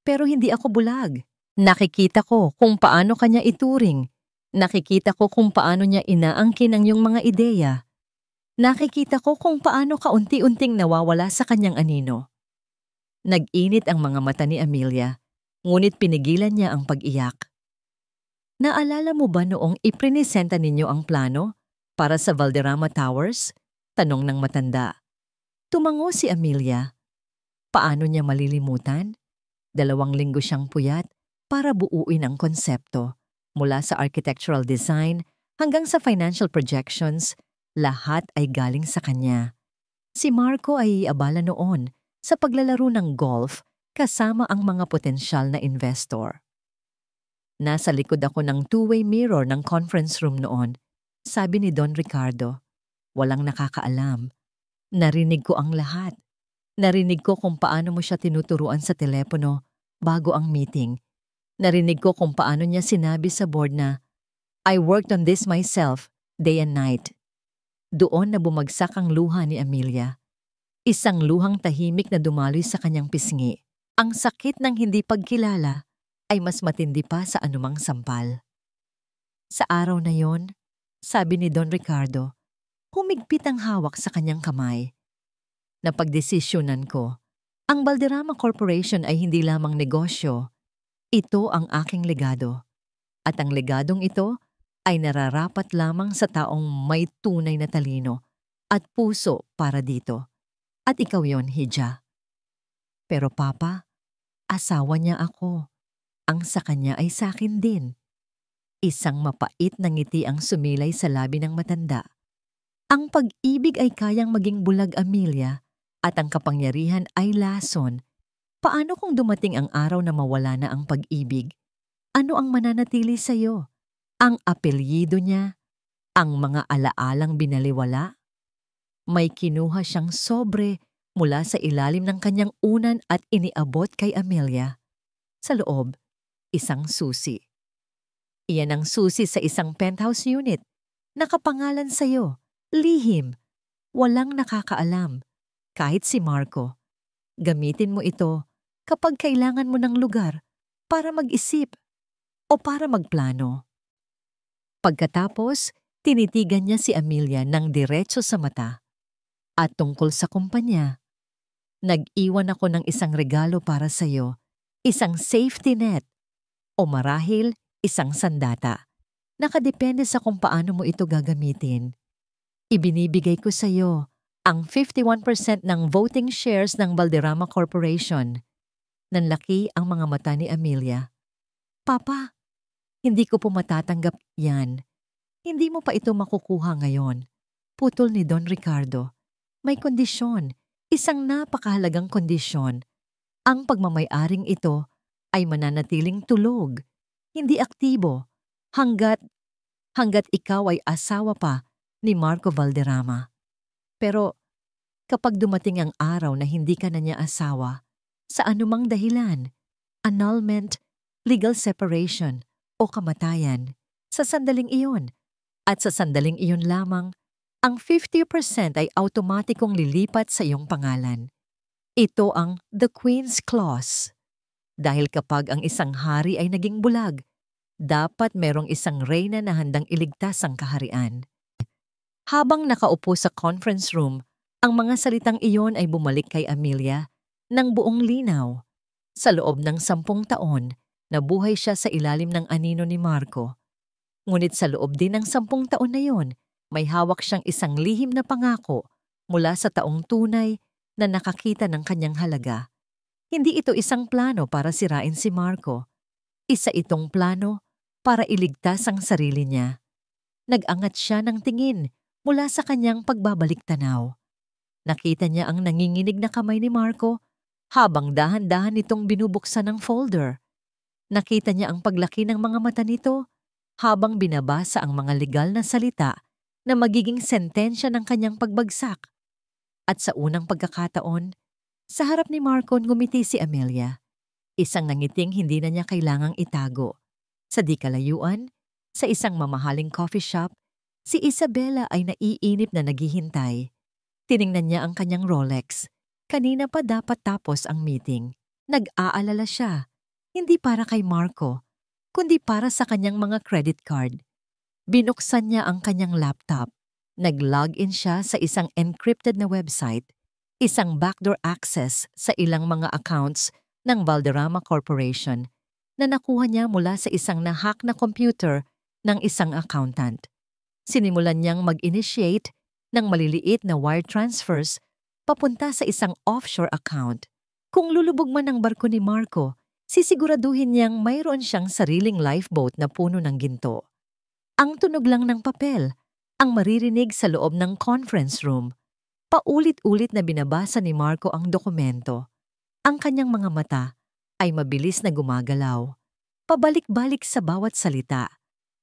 Pero hindi ako bulag. Nakikita ko kung paano kanya ituring. Nakikita ko kung paano niya inaangkin ang iyong mga ideya. Nakikita ko kung paano kaunti-unting nawawala sa kanyang anino. Nag-init ang mga mata ni Amelia, ngunit pinigilan niya ang pag-iyak. Naalala mo ba noong iprinisenta ninyo ang plano para sa Valderrama Towers? Tanong ng matanda. Tumango si Amelia. Paano niya malilimutan? 2 linggo siyang puyat para buuin ang konsepto. Mula sa architectural design hanggang sa financial projections, lahat ay galing sa kanya. Si Marco ay abala noon sa paglalaro ng golf kasama ang mga potensyal na investor. Nasa likod ako ng two-way mirror ng conference room noon, sabi ni Don Ricardo. Walang nakakaalam. Narinig ko ang lahat. Narinig ko kung paano mo siya tinuturuan sa telepono bago ang meeting. Narinig ko kung paano niya sinabi sa board na, I worked on this myself, day and night. Doon na bumagsak ang luha ni Amelia. Isang luhang tahimik na dumaloy sa kanyang pisngi. Ang sakit ng hindi pagkilala ay mas matindi pa sa anumang sampal. Sa araw na yon, sabi ni Don Ricardo, humigpit ang hawak sa kanyang kamay. Napagdesisyonan ko, ang Valderrama Corporation ay hindi lamang negosyo. Ito ang aking legado. At ang legadong ito ay nararapat lamang sa taong may tunay na talino at puso para dito. At ikaw yon, Hija. Pero Papa, asawa niya ako. Ang sa kanya ay sa akin din. Isang mapait na ngiti ang sumilay sa labi ng matanda. Ang pag-ibig ay kayang maging bulag, Amelia, at ang kapangyarihan ay lason. Paano kung dumating ang araw na mawala na ang pag-ibig? Ano ang mananatili sa'yo? Ang apelyido niya? Ang mga alaalang binaliwala? May kinuha siyang sobre mula sa ilalim ng kanyang unan at iniabot kay Amelia. Sa loob, isang susi. Iyan ang susi sa isang penthouse unit. Nakapangalan sa'yo. Lihim. Walang nakakaalam. Kahit si Marco. Gamitin mo ito kapag kailangan mo ng lugar para mag-isip o para magplano. Pagkatapos, tinitigan niya si Amelia ng diretso sa mata. At tungkol sa kumpanya, nag-iwan ako ng isang regalo para sa'yo, isang safety net, o marahil isang sandata. Nakadepende sa kung paano mo ito gagamitin. Ibinibigay ko sa'yo ang 51% ng voting shares ng Valderrama Corporation. Nanlaki ang mga mata ni Amelia. Papa, hindi ko po matatanggap yan. Hindi mo pa ito makukuha ngayon. Putol ni Don Ricardo. May kondisyon, isang napakahalagang kondisyon. Ang pagmamay-aring ito ay mananatiling tulog, hindi aktibo, hanggat ikaw ay asawa pa ni Marco Valderrama. Pero kapag dumating ang araw na hindi ka na niya asawa, sa anumang dahilan, annulment, legal separation, o kamatayan. Sa sandaling iyon, at sa sandaling iyon lamang, ang 50% ay automatikong lilipat sa iyong pangalan. Ito ang The Queen's Clause. Dahil kapag ang isang hari ay naging bulag, dapat merong isang reyna na handang iligtas ang kaharian. Habang nakaupo sa conference room, ang mga salitang iyon ay bumalik kay Amelia ng buong linaw. Sa loob ng 10 taon, nabuhay siya sa ilalim ng anino ni Marco. Ngunit sa loob din ng 10 taon na yon, may hawak siyang isang lihim na pangako mula sa taong tunay na nakakita ng kanyang halaga. Hindi ito isang plano para sirain si Marco. Isa itong plano para iligtas ang sarili niya. Nag-angat siya ng tingin mula sa kanyang pagbabalik-tanaw. Nakita niya ang nanginginig na kamay ni Marco habang dahan-dahan nitong binubuksan ang folder. Nakita niya ang paglaki ng mga mata nito habang binabasa ang mga legal na salita na magiging sentensya ng kanyang pagbagsak. At sa unang pagkakataon, sa harap ni Marco ngumiti si Amelia. Isang nangiting hindi na niya kailangang itago. Sa di kalayuan, sa isang mamahaling coffee shop, si Isabella ay naiinip na naghihintay. Tiningnan niya ang kanyang Rolex. Kanina pa dapat tapos ang meeting. Nag-aalala siya, hindi para kay Marco, kundi para sa kanyang mga credit card. Binuksan niya ang kanyang laptop. Nag-login siya sa isang encrypted na website, isang backdoor access sa ilang mga accounts ng Valderrama Corporation na nakuha niya mula sa isang nahack na computer ng isang accountant. Sinimulan niyang mag-initiate ng maliliit na wire transfers papunta sa isang offshore account. Kung lulubog man ang barko ni Marco, sisiguraduhin niyang mayroon siyang sariling lifeboat na puno ng ginto. Ang tunog lang ng papel ang maririnig sa loob ng conference room. Paulit-ulit na binabasa ni Marco ang dokumento. Ang kanyang mga mata ay mabilis na gumagalaw, pabalik-balik sa bawat salita,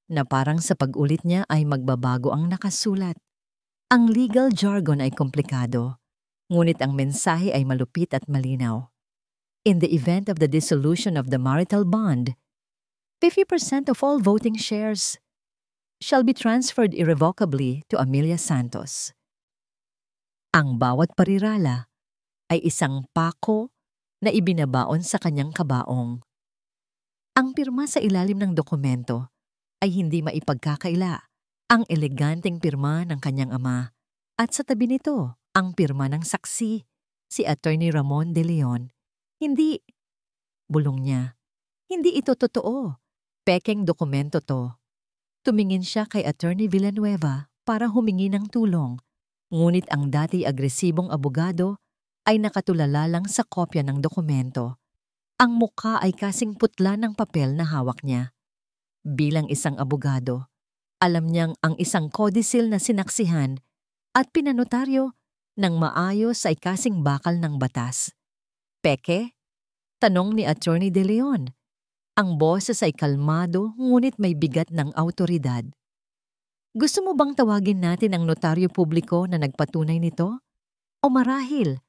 na parang sa pag-ulit niya ay magbabago ang nakasulat. Ang legal jargon ay komplikado, ngunit ang mensahe ay malupit at malinaw. In the event of the dissolution of the marital bond, 50% of all voting shares shall be transferred irrevocably to Amelia Santos. Ang bawat parirala ay isang pako na ibinabaon sa kanyang kabaong. Ang pirma sa ilalim ng dokumento ay hindi maipagkakaila. Ang eleganteng pirma ng kanyang ama at sa tabi nito ang pirma ng saksi, si Attorney Ramon de Leon. Hindi, bulong niya, hindi ito totoo. Pekeng dokumento to. Tumingin siya kay Attorney Villanueva para humingi ng tulong, ngunit ang dati agresibong abogado ay nakatulala lang sa kopya ng dokumento. Ang mukha ay kasing putla ng papel na hawak niya. Bilang isang abogado, alam niyang ang isang codicil na sinaksihan at pinanotaryo ng maayos ay kasing bakal ng batas. Peke? Tanong ni Attorney De Leon. Ang boses ay kalmado ngunit may bigat ng awtoridad. Gusto mo bang tawagin natin ang notaryo publiko na nagpatunay nito? O marahil,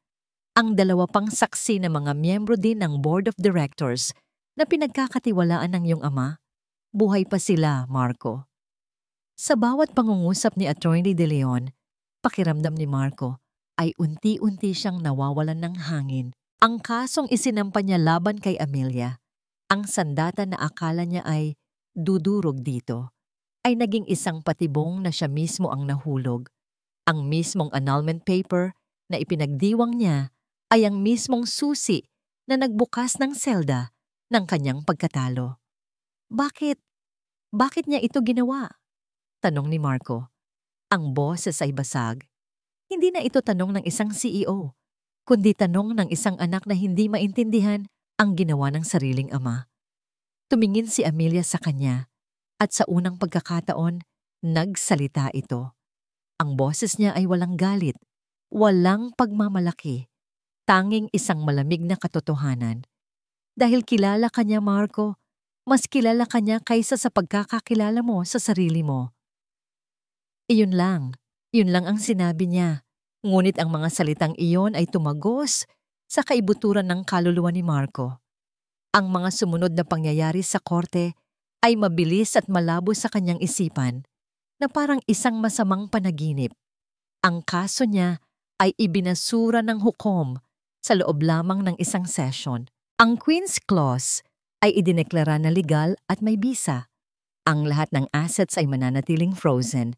ang 2 pang saksi na mga miyembro din ng Board of Directors na pinagkakatiwalaan ng iyong ama? Buhay pa sila, Marco. Sa bawat pangungusap ni Attorney De Leon, pakiramdam ni Marco ay unti-unti siyang nawawalan ng hangin. Ang kasong isinampa niya laban kay Amelia, ang sandata na akala niya ay dudurog dito, ay naging isang patibong na siya mismo ang nahulog. Ang mismong annulment paper na ipinagdiwang niya ay ang mismong susi na nagbukas ng selda ng kanyang pagkatalo. Bakit? Bakit niya ito ginawa? Tanong ni Marco. Ang boses ay basag. Hindi na ito tanong ng isang CEO, kundi tanong ng isang anak na hindi maintindihan ang ginawa ng sariling ama. Tumingin si Amelia sa kanya at sa unang pagkakataon, nagsalita ito. Ang boses niya ay walang galit, walang pagmamalaki, tanging isang malamig na katotohanan. Dahil kilala ka niya, Marco, mas kilala ka niya kaysa sa pagkakakilala mo sa sarili mo. Iyon lang ang sinabi niya. Ngunit ang mga salitang iyon ay tumagos sa kaibuturan ng kaluluwa ni Marco. Ang mga sumunod na pangyayari sa korte ay mabilis at malabo sa kanyang isipan na parang isang masamang panaginip. Ang kaso niya ay ibinasura ng hukom sa loob lamang ng isang session. Ang Queen's Clause ay idineklara na legal at may bisa. Ang lahat ng assets ay mananatiling frozen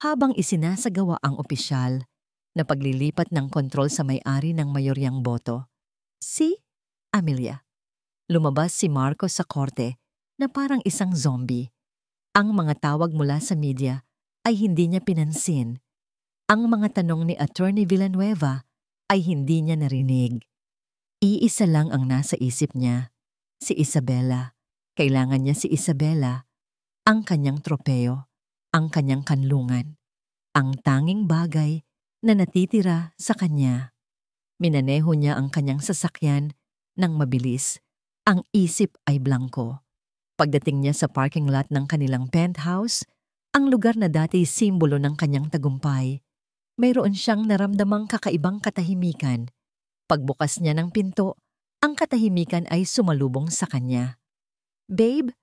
habang isinasagawa ang opisyal na paglilipat ng kontrol sa may-ari ng mayoryang boto. Si Amelia. Lumabas si Marco sa korte na parang isang zombie. Ang mga tawag mula sa media ay hindi niya pinansin. Ang mga tanong ni Attorney Villanueva ay hindi niya narinig. Iisa lang ang nasa isip niya, si Isabela. Kailangan niya si Isabela, ang kanyang tropeo, ang kanyang kanlungan, ang tanging bagay na natitira sa kanya. Minaneho niya ang kanyang sasakyan nang mabilis. Ang isip ay blanko. Pagdating niya sa parking lot ng kanilang penthouse, ang lugar na dati simbolo ng kanyang tagumpay, mayroon siyang naramdamang kakaibang katahimikan. Pagbukas niya ng pinto, ang katahimikan ay sumalubong sa kanya. "Babe,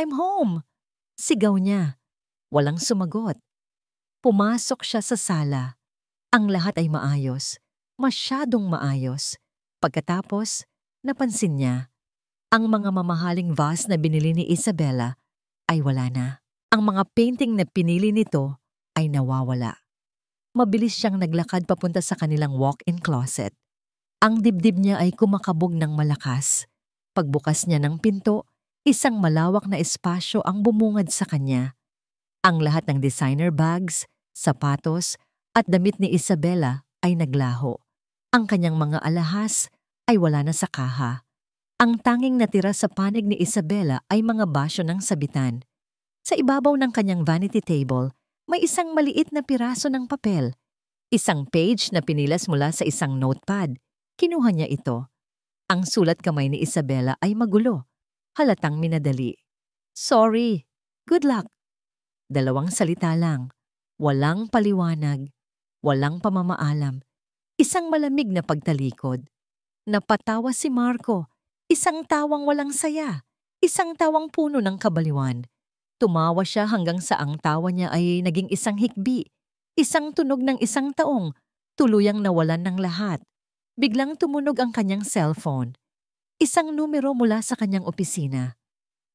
I'm home!" Sigaw niya. Walang sumagot. Pumasok siya sa sala. Ang lahat ay maayos. Masyadong maayos. Pagkatapos, napansin niya, ang mga mamahaling vase na binili ni Isabela ay wala na. Ang mga painting na pinili nito ay nawawala. Mabilis siyang naglakad papunta sa kanilang walk-in closet. Ang dibdib niya ay kumakabog ng malakas. Pagbukas niya ng pinto, isang malawak na espasyo ang bumungad sa kanya. Ang lahat ng designer bags, sapatos, at damit ni Isabela ay naglaho. Ang kanyang mga alahas ay wala na sa kaha. Ang tanging natira sa panig ni Isabela ay mga basyo ng sabitan. Sa ibabaw ng kanyang vanity table, may isang maliit na piraso ng papel. Isang page na pinilas mula sa isang notepad. Kinuha niya ito. Ang sulat kamay ni Isabela ay magulo. Halatang minadali. "Sorry. Good luck." 2 salita lang. Walang paliwanag. Walang pamamaalam. Isang malamig na pagtalikod. Napatawa si Marco. Isang tawang walang saya. Isang tawang puno ng kabaliwan. Tumawa siya hanggang sa ang tawa niya ay naging isang hikbi. Isang tunog ng isang taong. Tuluyang nawalan ng lahat. Biglang tumunog ang kanyang cellphone. Isang numero mula sa kanyang opisina.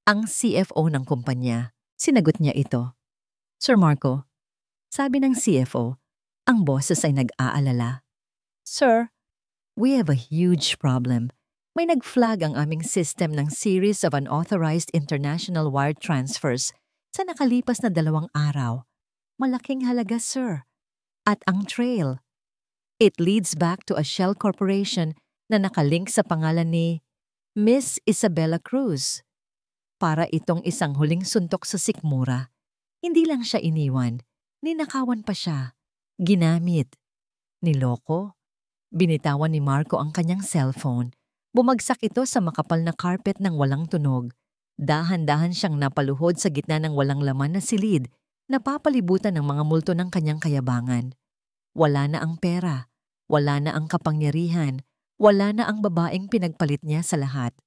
Ang CFO ng kumpanya. Sinagot niya ito. "Sir Marco," sabi ng CFO, ang boses ay nag-aalala. "Sir, we have a huge problem. May nag-flag ang aming system ng series of unauthorized international wire transfers sa nakalipas na 2 araw. Malaking halaga, sir. At ang trail. It leads back to a shell corporation na nakalink sa pangalan ni Miss Isabela Cruz. Para itong isang huling suntok sa sikmura. Hindi lang siya iniwan, ninakawan pa siya. Ginamit. Niloko. Binitawan ni Marco ang kanyang cellphone. Bumagsak ito sa makapal na carpet ng walang tunog. Dahan-dahan siyang napaluhod sa gitna ng walang laman na silid, napapalibutan ng mga multo ng kanyang kayabangan. Wala na ang pera, wala na ang kapangyarihan, wala na ang babaeng pinagpalit niya sa lahat.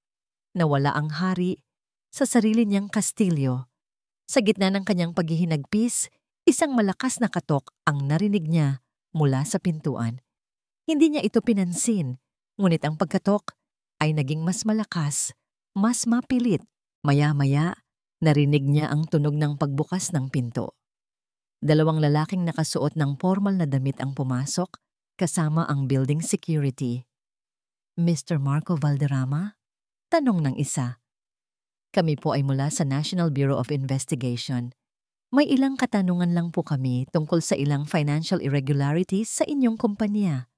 Nawala ang hari sa sarili niyang kastilyo. Sa gitna ng kanyang paghihinagpis, isang malakas na katok ang narinig niya mula sa pintuan. Hindi niya ito pinansin, ngunit ang pagkatok ay naging mas malakas, mas mapilit. Maya-maya, narinig niya ang tunog ng pagbukas ng pinto. 2 lalaking nakasuot ng formal na damit ang pumasok, kasama ang building security. "Mr. Marco Valderrama?" Tanong ng isa. "Kami po ay mula sa National Bureau of Investigation. May ilang katanungan lang po kami tungkol sa ilang financial irregularities sa inyong kumpanya."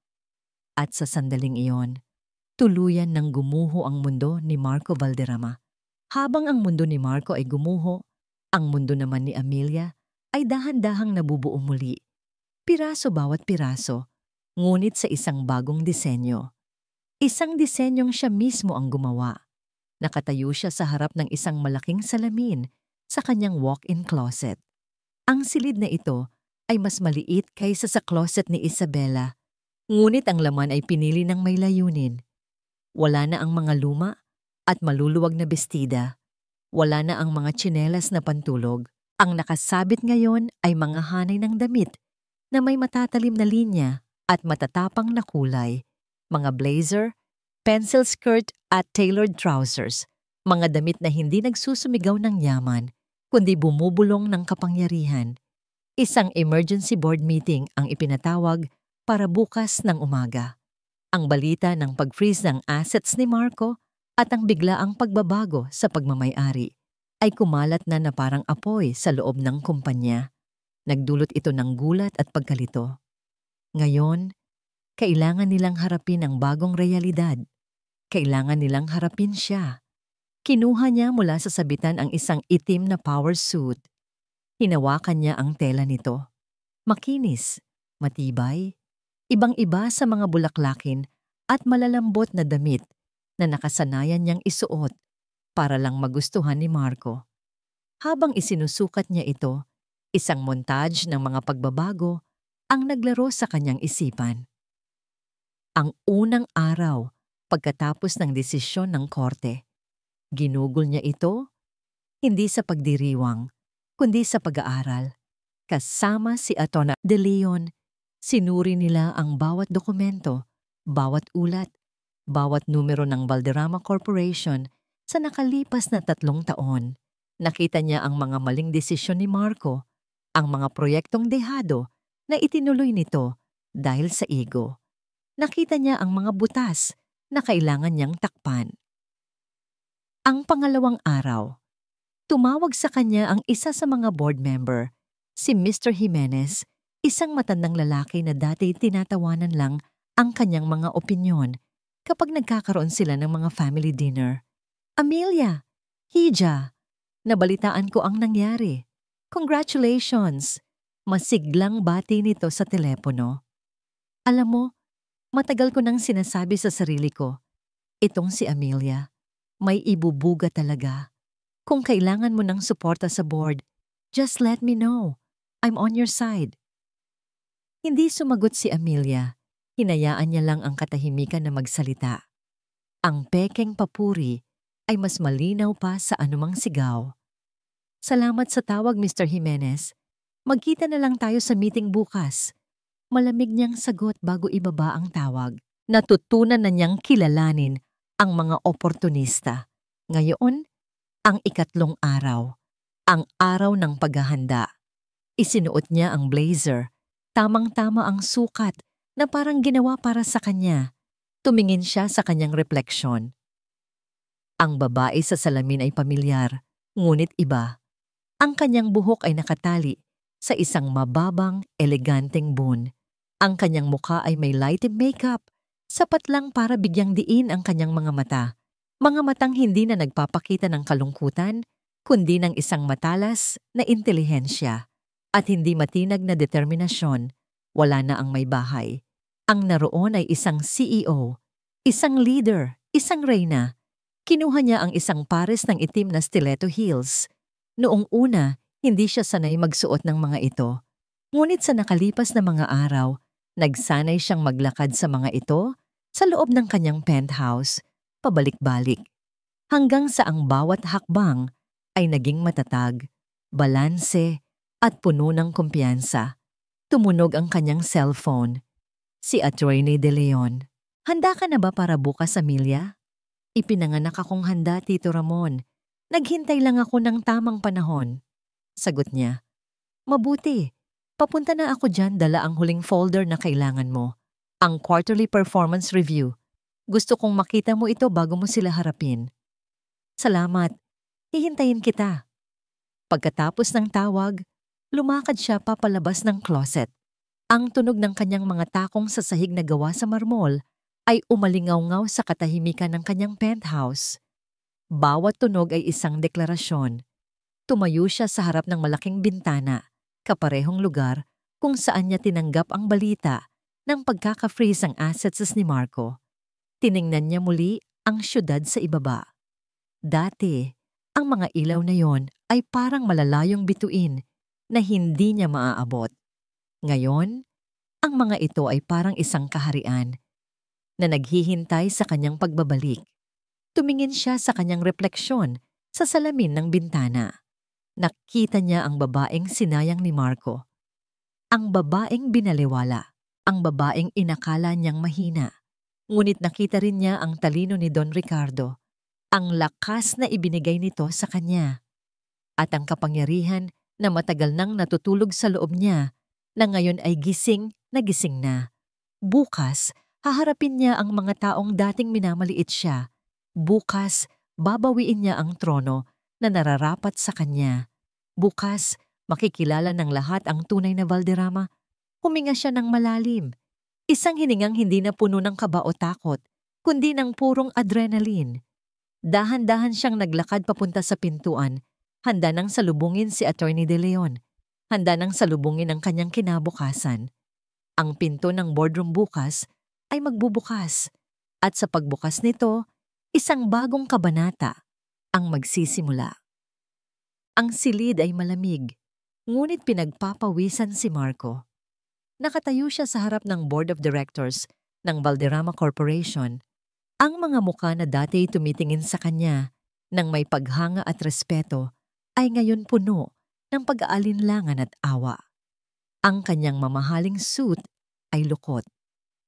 At sa sandaling iyon, tuluyan ng gumuho ang mundo ni Marco Valderrama. Habang ang mundo ni Marco ay gumuho, ang mundo naman ni Amelia ay dahan-dahang nabubuo muli. Piraso bawat piraso, ngunit sa isang bagong disenyo. Isang disenyong siya mismo ang gumawa. Nakatayo siya sa harap ng isang malaking salamin sa kanyang walk-in closet. Ang silid na ito ay mas maliit kaysa sa closet ni Isabela, ngunit ang laman ay pinili ng may layunin. Wala na ang mga luma, at maluluwag na bestida. Wala na ang mga tsinelas na pantulog. Ang nakasabit ngayon ay mga hanay ng damit na may matatalim na linya at matatapang na kulay. Mga blazer, pencil skirt at tailored trousers. Mga damit na hindi nagsusumigaw ng yaman, kundi bumubulong ng kapangyarihan. Isang emergency board meeting ang ipinatawag para bukas ng umaga. Ang balita ng pag-freeze ng assets ni Marco at ang biglaang pagbabago sa pagmamay-ari ay kumalat na parang apoy sa loob ng kumpanya. Nagdulot ito ng gulat at pagkalito. Ngayon, kailangan nilang harapin ang bagong realidad. Kailangan nilang harapin siya. Kinuha niya mula sa sabitan ang isang itim na power suit. Hinawakan niya ang tela nito. Makinis, matibay, ibang-iba sa mga bulaklakin at malalambot na damit na nakasanayan niyang isuot para lang magustuhan ni Marco. Habang isinusukat niya ito, isang montage ng mga pagbabago ang naglaro sa kanyang isipan. Ang unang araw pagkatapos ng desisyon ng korte. Ginugol niya ito, hindi sa pagdiriwang, kundi sa pag-aaral. Kasama si Atty. De Leon, sinuri nila ang bawat dokumento, bawat ulat, bawat numero ng Valderrama Corporation sa nakalipas na 3 taon. Nakita niya ang mga maling desisyon ni Marco, ang mga proyektong dehado na itinuloy nito dahil sa ego. Nakita niya ang mga butas na kailangan niyang takpan. Ang pangalawang araw, tumawag sa kanya ang isa sa mga board member, si Mr. Jimenez, isang matandang lalaki na dati tinatawanan lang ang kanyang mga opinyon kapag nagkakaroon sila ng mga family dinner. Amelia, Hija, nabalitaan ko ang nangyari. Congratulations! Masiglang bati nito sa telepono. Alam mo, matagal ko nang sinasabi sa sarili ko, itong si Amelia, may ibubuga talaga. Kung kailangan mo ng suporta sa board, just let me know. I'm on your side. Hindi sumagot si Amelia. Hinayaan niya lang ang katahimikan na magsalita. Ang pekeng papuri ay mas malinaw pa sa anumang sigaw. Salamat sa tawag, Mr. Jimenez. Magkita na lang tayo sa meeting bukas. Malamig niyang sagot bago ibaba ang tawag. Natutunan na niyang kilalanin ang mga oportunista. Ngayon, ang ikatlong araw. Ang araw ng paghahanda. Isinuot niya ang blazer. Tamang-tama ang sukat na parang ginawa para sa kanya. Tumingin siya sa kanyang refleksyon. Ang babae sa salamin ay pamilyar, ngunit iba. Ang kanyang buhok ay nakatali sa isang mababang, eleganteng bun. Ang kanyang mukha ay may light makeup, sapat lang para bigyang diin ang kanyang mga mata. Mga matang hindi na nagpapakita ng kalungkutan, kundi ng isang matalas na intelihensya at hindi matinag na determinasyon. Wala na ang may bahay. Ang naroon ay isang CEO, isang leader, isang reyna. Kinuha niya ang isang pares ng itim na stiletto heels. Noong una, hindi siya sanay magsuot ng mga ito. Ngunit sa nakalipas na mga araw, nagsanay siyang maglakad sa mga ito sa loob ng kanyang penthouse, pabalik-balik. Hanggang sa ang bawat hakbang ay naging matatag, balanse at puno ng kumpiyansa. Tumunog ang kanyang cellphone. Si Atty. De Leon. Handa ka na ba para bukas, Amelia? Ipinanganak akong handa, Tito Ramon. Naghintay lang ako ng tamang panahon. Sagot niya. Mabuti. Papunta na ako dyan, dala ang huling folder na kailangan mo. Ang quarterly performance review. Gusto kong makita mo ito bago mo sila harapin. Salamat. Hihintayin kita. Pagkatapos ng tawag, lumakad siya papalabas ng closet. Ang tunog ng kanyang mga takong sa sahig na gawa sa marmol ay umalingaw-ngaw sa katahimikan ng kanyang penthouse. Bawat tunog ay isang deklarasyon. Tumayo siya sa harap ng malaking bintana, kaparehong lugar kung saan niya tinanggap ang balita ng pagkaka-freeze ang assets ni Marco. Tiningnan niya muli ang syudad sa ibaba. Dati, ang mga ilaw na yon ay parang malalayong bituin na hindi niya maaabot. Ngayon, ang mga ito ay parang isang kaharian na naghihintay sa kanyang pagbabalik. Tumingin siya sa kanyang refleksyon sa salamin ng bintana. Nakita niya ang babaeng sinayang ni Marco. Ang babaeng binaliwala. Ang babaeng inakala niyang mahina. Ngunit nakita rin niya ang talino ni Don Ricardo. Ang lakas na ibinigay nito sa kanya. At ang kapangyarihan na matagal nang natutulog sa loob niya na ngayon ay gising na gising na. Bukas, haharapin niya ang mga taong dating minamaliit siya. Bukas, babawiin niya ang trono na nararapat sa kanya. Bukas, makikilala ng lahat ang tunay na Valderrama. Huminga siya ng malalim. Isang hiningang hindi na puno ng kaba o takot, kundi ng purong adrenaline. Dahan-dahan siyang naglakad papunta sa pintuan. Handa nang salubungin si Attorney De Leon. Handa nang salubungin ang kanyang kinabukasan. Ang pinto ng boardroom bukas ay magbubukas. At sa pagbukas nito, isang bagong kabanata ang magsisimula. Ang silid ay malamig, ngunit pinagpapawisan si Marco. Nakatayo siya sa harap ng Board of Directors ng Valderrama Corporation. Ang mga mukha na dati tumitingin sa kanya ng may paghanga at respeto ay ngayon puno ng pag-aalinlangan at awa. Ang kanyang mamahaling suit ay lukot.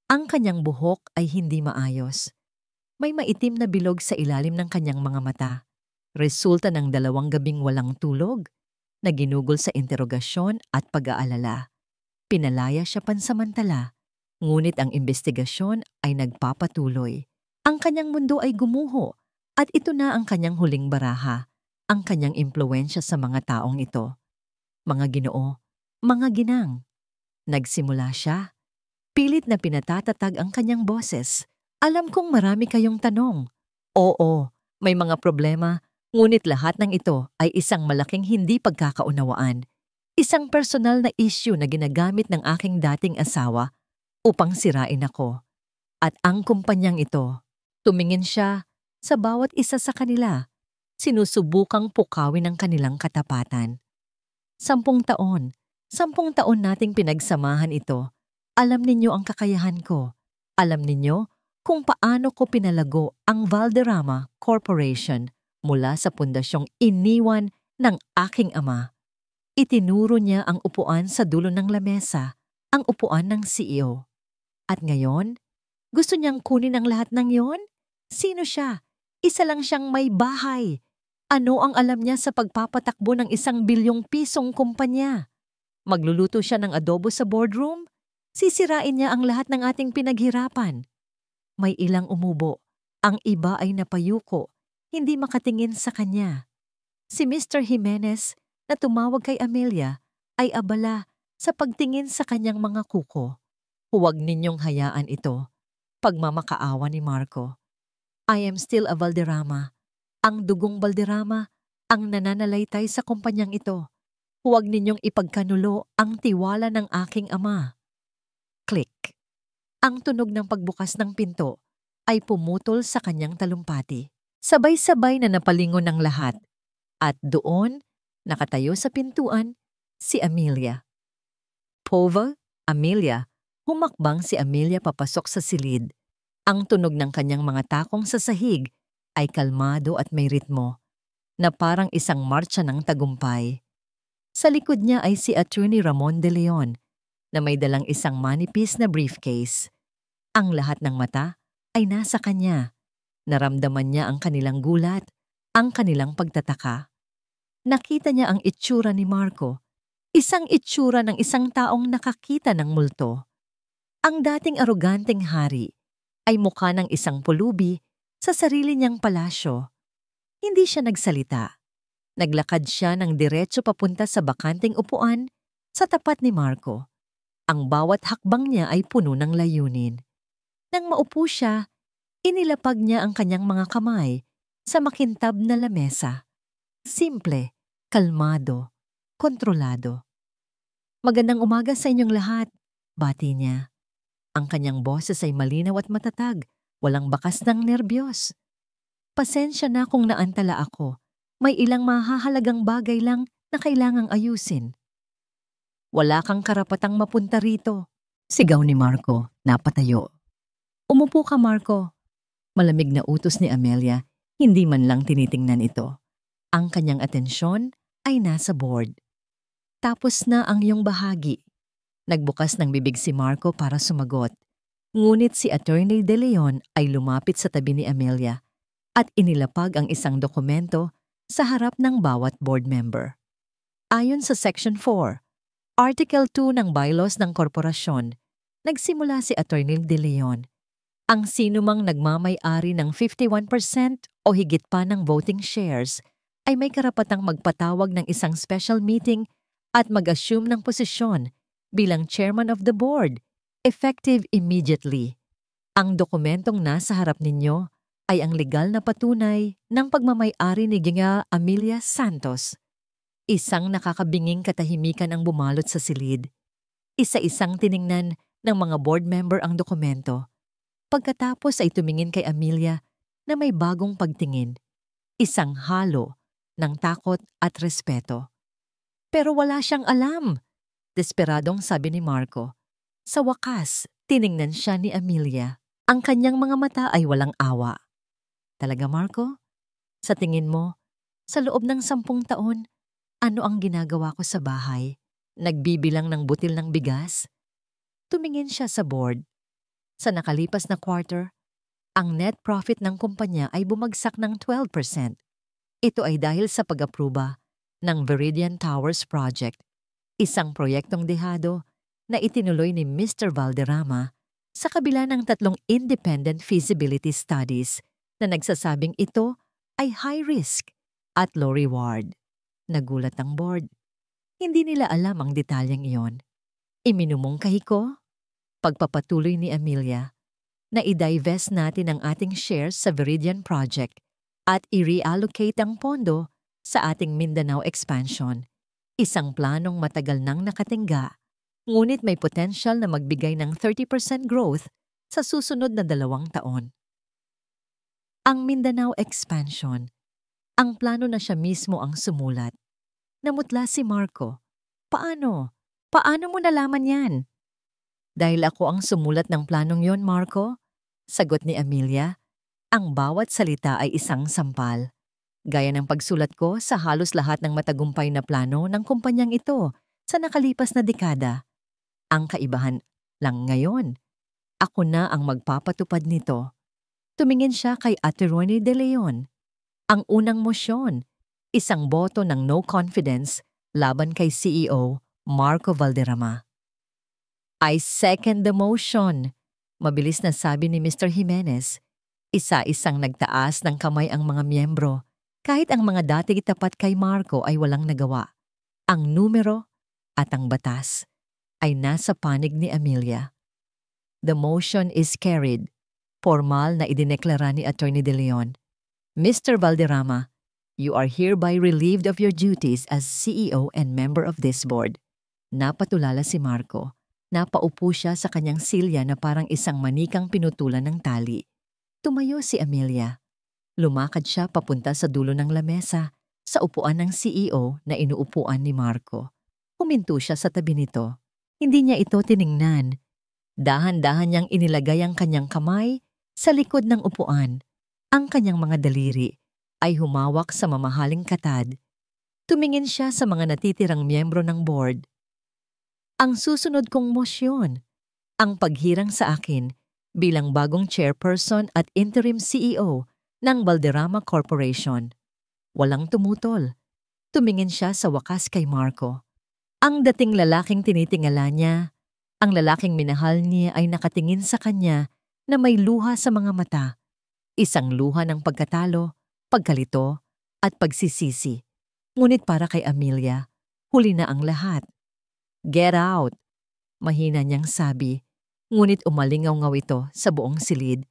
Ang kanyang buhok ay hindi maayos. May maitim na bilog sa ilalim ng kanyang mga mata. Resulta ng 2 gabing walang tulog na ginugol sa interogasyon at pag-aalala. Pinalaya siya pansamantala, ngunit ang investigasyon ay nagpapatuloy. Ang kanyang mundo ay gumuho at ito na ang kanyang huling baraha, ang kanyang impluwensya sa mga taong ito. Mga Ginoo, mga ginang. Nagsimula siya. Pilit na pinatatatag ang kanyang boses. Alam kong marami kayong tanong. Oo, may mga problema, ngunit lahat ng ito ay isang malaking hindi pagkakaunawaan. Isang personal na issue na ginagamit ng aking dating asawa upang sirain ako. At ang kumpanyang ito, tumingin siya sa bawat isa sa kanila, sinusubukang pukawin ang kanilang katapatan. 10 taon, 10 taon nating pinagsamahan ito. Alam ninyo ang kakayahan ko. Alam ninyo kung paano ko pinalago ang Valderrama Corporation mula sa pundasyong iniwan ng aking ama. Itinuro niya ang upuan sa dulo ng lamesa, ang upuan ng CEO. At ngayon, gusto niyang kunin ang lahat ng yon? Sino siya? Isa lang siyang may bahay. Ano ang alam niya sa pagpapatakbo ng 1 bilyong pisong kumpanya? Magluluto siya ng adobo sa boardroom? Sisirain niya ang lahat ng ating pinaghirapan. May ilang umubo. Ang iba ay napayuko, hindi makatingin sa kanya. Si Mr. Jimenez na tumawag kay Amelia ay abala sa pagtingin sa kanyang mga kuko. Huwag ninyong hayaan ito. Pagmamakaawa ni Marco. I am still a Valderrama. Ang dugong Valderrama ang nananalaytay sa kumpanyang ito. Huwag ninyong ipagkanulo ang tiwala ng aking ama. Click. Ang tunog ng pagbukas ng pinto ay pumutol sa kanyang talumpati. Sabay-sabay na napalingon ng lahat. At doon, nakatayo sa pintuan, si Amelia. Pova, Amelia, humakbang si Amelia papasok sa silid. Ang tunog ng kanyang mga takong sa sahig ay kalmado at may ritmo, na parang isang marcha ng tagumpay. Sa likod niya ay si Attorney Ramon De Leon, na may dalang isang manipis na briefcase. Ang lahat ng mata ay nasa kanya. Naramdaman niya ang kanilang gulat, ang kanilang pagtataka. Nakita niya ang itsura ni Marco, isang itsura ng isang taong nakakita ng multo. Ang dating aroganteng hari ay mukha ng isang pulubi sa sarili niyang palasyo. Hindi siya nagsalita. Naglakad siya ng diretso papunta sa bakanteng upuan sa tapat ni Marco. Ang bawat hakbang niya ay puno ng layunin. Nang maupo siya, inilapag niya ang kanyang mga kamay sa makintab na lamesa. Simple, kalmado, kontrolado. Magandang umaga sa inyong lahat, bati niya. Ang kanyang boses ay malinaw at matatag, walang bakas ng nerbiyos. Pasensya na kung naantala ako. May ilang mahahalagang bagay lang na kailangang ayusin. Wala kang karapatang mapunta rito, sigaw ni Marco, napatayo. Umupo ka, Marco. Malamig na utos ni Amelia, Hindi man lang tinitingnan ito. Ang kanyang atensyon ay nasa board. Tapos na ang iyong bahagi. Nagbukas ng bibig si Marco para sumagot. Ngunit si Attorney De Leon ay lumapit sa tabi ni Amelia at inilapag ang isang dokumento sa harap ng bawat board member. Ayon sa Section 4, Article 2 ng Bylaws ng Korporasyon, nagsimula si Attorney De Leon. Ang sinumang nagmamay-ari ng 51% o higit pa ng voting shares ay may karapatang magpatawag ng isang special meeting at mag-assume ng posisyon bilang chairman of the board, effective immediately. Ang dokumentong nasa harap ninyo ay ang legal na patunay ng pagmamay-ari ni Ginga Amelia Santos. Isang nakakabinging katahimikan ang bumalot sa silid. Isa-isang tiningnan ng mga board member ang dokumento. Pagkatapos ay tumingin kay Amelia na may bagong pagtingin. Isang halo ng takot at respeto. Pero wala siyang alam. Desperadong sabi ni Marco. Sa wakas, tiningnan siya ni Amelia. Ang kanyang mga mata ay walang awa. Talaga, Marco? Sa tingin mo, sa loob ng 10 taon, ano ang ginagawa ko sa bahay? Nagbibilang ng butil ng bigas? Tumingin siya sa board. Sa nakalipas na quarter, ang net profit ng kumpanya ay bumagsak ng 12%. Ito ay dahil sa pag-apruba ng Viridian Towers Project, isang proyektong dehado na itinuloy ni Mr. Valderrama sa kabila ng 3 independent feasibility studies na nagsasabing ito ay high risk at low reward. Nagulat ang board. Hindi nila alam ang detalyeng iyon. Iminumungkahi ko, pagpapatuloy ni Amelia, na i-divest natin ang ating shares sa Viridian Project at i-reallocate ang pondo sa ating Mindanao expansion. Isang planong matagal nang nakatingga, ngunit may potential na magbigay ng 30% growth sa susunod na 2 taon. Ang Mindanao expansion, ang plano na siya mismo ang sumulat. Namutla si Marco. Paano? Paano mo nalaman yan? Dahil ako ang sumulat ng planong yon, Marco. Sagot ni Amelia. Ang bawat salita ay isang sampal. Gaya ng pagsulat ko sa halos lahat ng matagumpay na plano ng kumpanyang ito sa nakalipas na dekada. Ang kaibahan lang ngayon, ako na ang magpapatupad nito. Tumingin siya kay Attorney De Leon. Ang unang mosyon, isang boto ng no confidence laban kay CEO Marco Valderrama. I second the motion, mabilis na sabi ni Mr. Jimenez. Isa-isang nagtaas ng kamay ang mga miyembro, kahit ang mga dating tapat kay Marco ay walang nagawa. Ang numero at ang batas ay nasa panig ni Amelia. The motion is carried. Formal na idineklara ni Attorney De Leon. Mr. Valderrama, you are hereby relieved of your duties as CEO and member of this board. Napatulala si Marco. Napaupo siya sa kanyang silya na parang isang manikang pinutulan ng tali. Tumayo si Amelia. Lumakad siya papunta sa dulo ng lamesa, sa upuan ng CEO na inuupuan ni Marco. Huminto siya sa tabi nito. Hindi niya ito tiningnan. Dahan-dahan niyang inilagay ang kanyang kamay sa likod ng upuan. Ang kanyang mga daliri ay humawak sa mamahaling katad. Tumingin siya sa mga natitirang miyembro ng board. Ang susunod kong mosyon, ang paghirang sa akin bilang bagong chairperson at interim CEO ng Valderrama Corporation. Walang tumutol. Tumingin siya sa wakas kay Marco. Ang dating lalaking tinitingala niya, ang lalaking minahal niya ay nakatingin sa kanya na may luha sa mga mata. Isang luha ng pagkatalo, pagkalito, at pagsisisi. Ngunit para kay Amelia, huli na ang lahat. Get out! Mahina niyang sabi, ngunit umalingaw-ngaw ito sa buong silid.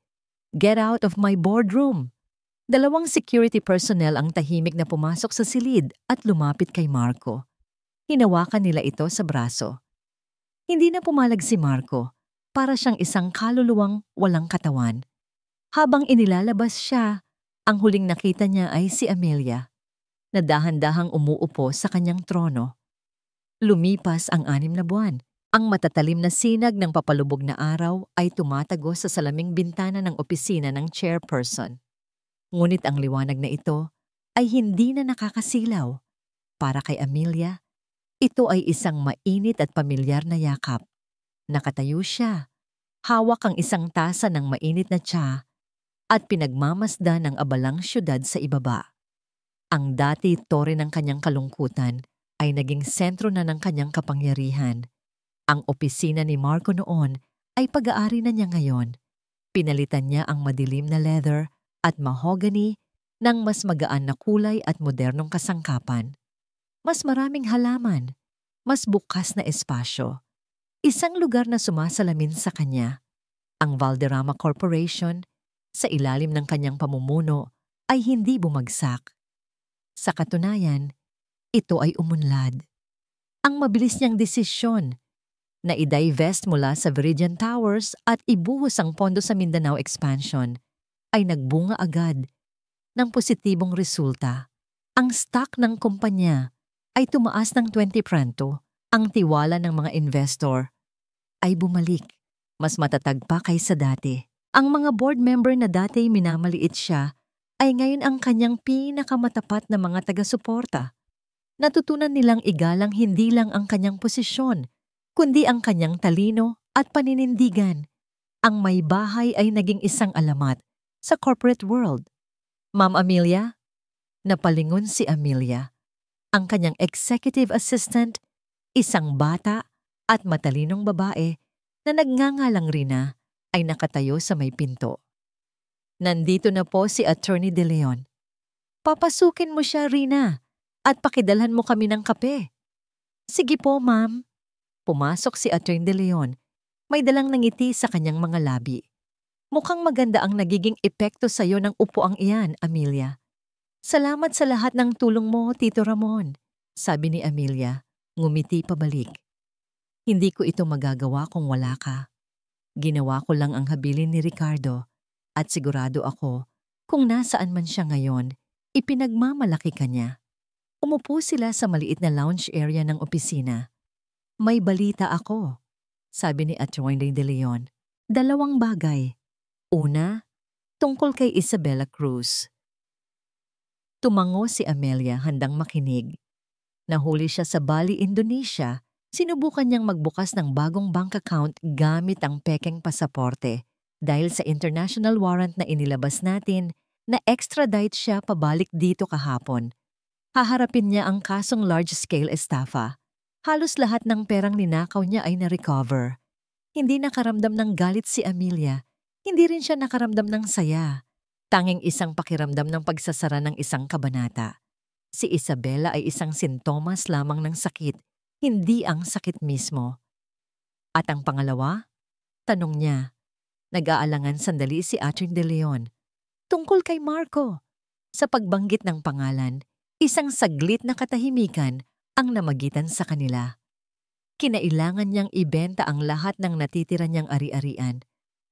Get out of my boardroom! 2 security personnel ang tahimik na pumasok sa silid at lumapit kay Marco. Hinawakan nila ito sa braso. Hindi na pumalag si Marco, para siyang isang kaluluwang walang katawan. Habang inilalabas siya, ang huling nakita niya ay si Amelia, na dahan-dahang umuupo sa kanyang trono. Lumipas ang 6 na buwan. Ang matatalim na sinag ng papalubog na araw ay tumatago sa salaming bintana ng opisina ng chairperson. Ngunit ang liwanag na ito ay hindi na nakakasilaw. Para kay Amelia, ito ay isang mainit at pamilyar na yakap. Nakatayo siya, hawak ang isang tasa ng mainit na tsa at pinagmamasdan ng abalang syudad sa ibaba. Ang dati tore ng kanyang kalungkutan ay naging sentro na ng kanyang kapangyarihan. Ang opisina ni Marco noon ay pag-aari na niya ngayon. Pinalitan niya ang madilim na leather at mahogany ng mas magaan na kulay at modernong kasangkapan. Mas maraming halaman, mas bukas na espasyo. Isang lugar na sumasalamin sa kanya. Ang Valderrama Corporation, sa ilalim ng kanyang pamumuno, ay hindi bumagsak. Sa katunayan, ito ay umunlad. Ang mabilis niyang desisyon na i-divest mula sa Viridian Towers at ibuhos ang pondo sa Mindanao expansion ay nagbunga agad ng positibong resulta. Ang stock ng kumpanya ay tumaas ng 20%. Ang tiwala ng mga investor ay bumalik. Mas matatag pa kaysa dati. Ang mga board member na dati minamaliit siya ay ngayon ang kanyang pinakamatapat na mga taga-suporta. Natutunan nilang igalang hindi lang ang kanyang posisyon, kundi ang kanyang talino at paninindigan. Ang may bahay ay naging isang alamat sa corporate world. Ma'am Amelia? Napalingon si Amelia. Ang kanyang executive assistant, isang bata at matalinong babae na nagngangalang Rina, ay nakatayo sa may pinto. Nandito na po si Attorney De Leon. Papasukin mo siya, Rina, at pakidalhan mo kami ng kape. Sige po, ma'am. Pumasok si Attorney De Leon. May dalang ngiti sa kanyang mga labi. Mukhang maganda ang nagiging epekto sa iyo ng upuang iyan, Amelia. Salamat sa lahat ng tulong mo, Tito Ramon, sabi ni Amelia, ngumiti pabalik. Hindi ko ito magagawa kung wala ka. Ginawa ko lang ang habilin ni Ricardo at sigurado ako kung nasaan man siya ngayon, ipinagmamalaki ka niya. Umupo sila sa maliit na lounge area ng opisina. May balita ako, sabi ni Attorney De Leon. 2 bagay. Una, tungkol kay Isabella Cruz. Tumango si Amelia handang makinig. Nahuli siya sa Bali, Indonesia. Sinubukan niyang magbukas ng bagong bank account gamit ang pekeng pasaporte dahil sa international warrant na inilabas natin na extradite siya pabalik dito kahapon. Haharapin niya ang kasong large-scale estafa. Halos lahat ng perang ninakaw niya ay na-recover. Hindi nakaramdam ng galit si Amelia. Hindi rin siya nakaramdam ng saya. Tanging isang pakiramdam ng pagsasara ng isang kabanata. Si Isabella ay isang sintomas lamang ng sakit, hindi ang sakit mismo. At ang pangalawa? Tanong niya. Nag-aalangan sandali si Attorney De Leon. Tungkol kay Marco. Sa pagbanggit ng pangalan, isang saglit na katahimikan ang namagitan sa kanila. Kinailangan niyang ibenta ang lahat ng natitira niyang ari-arian.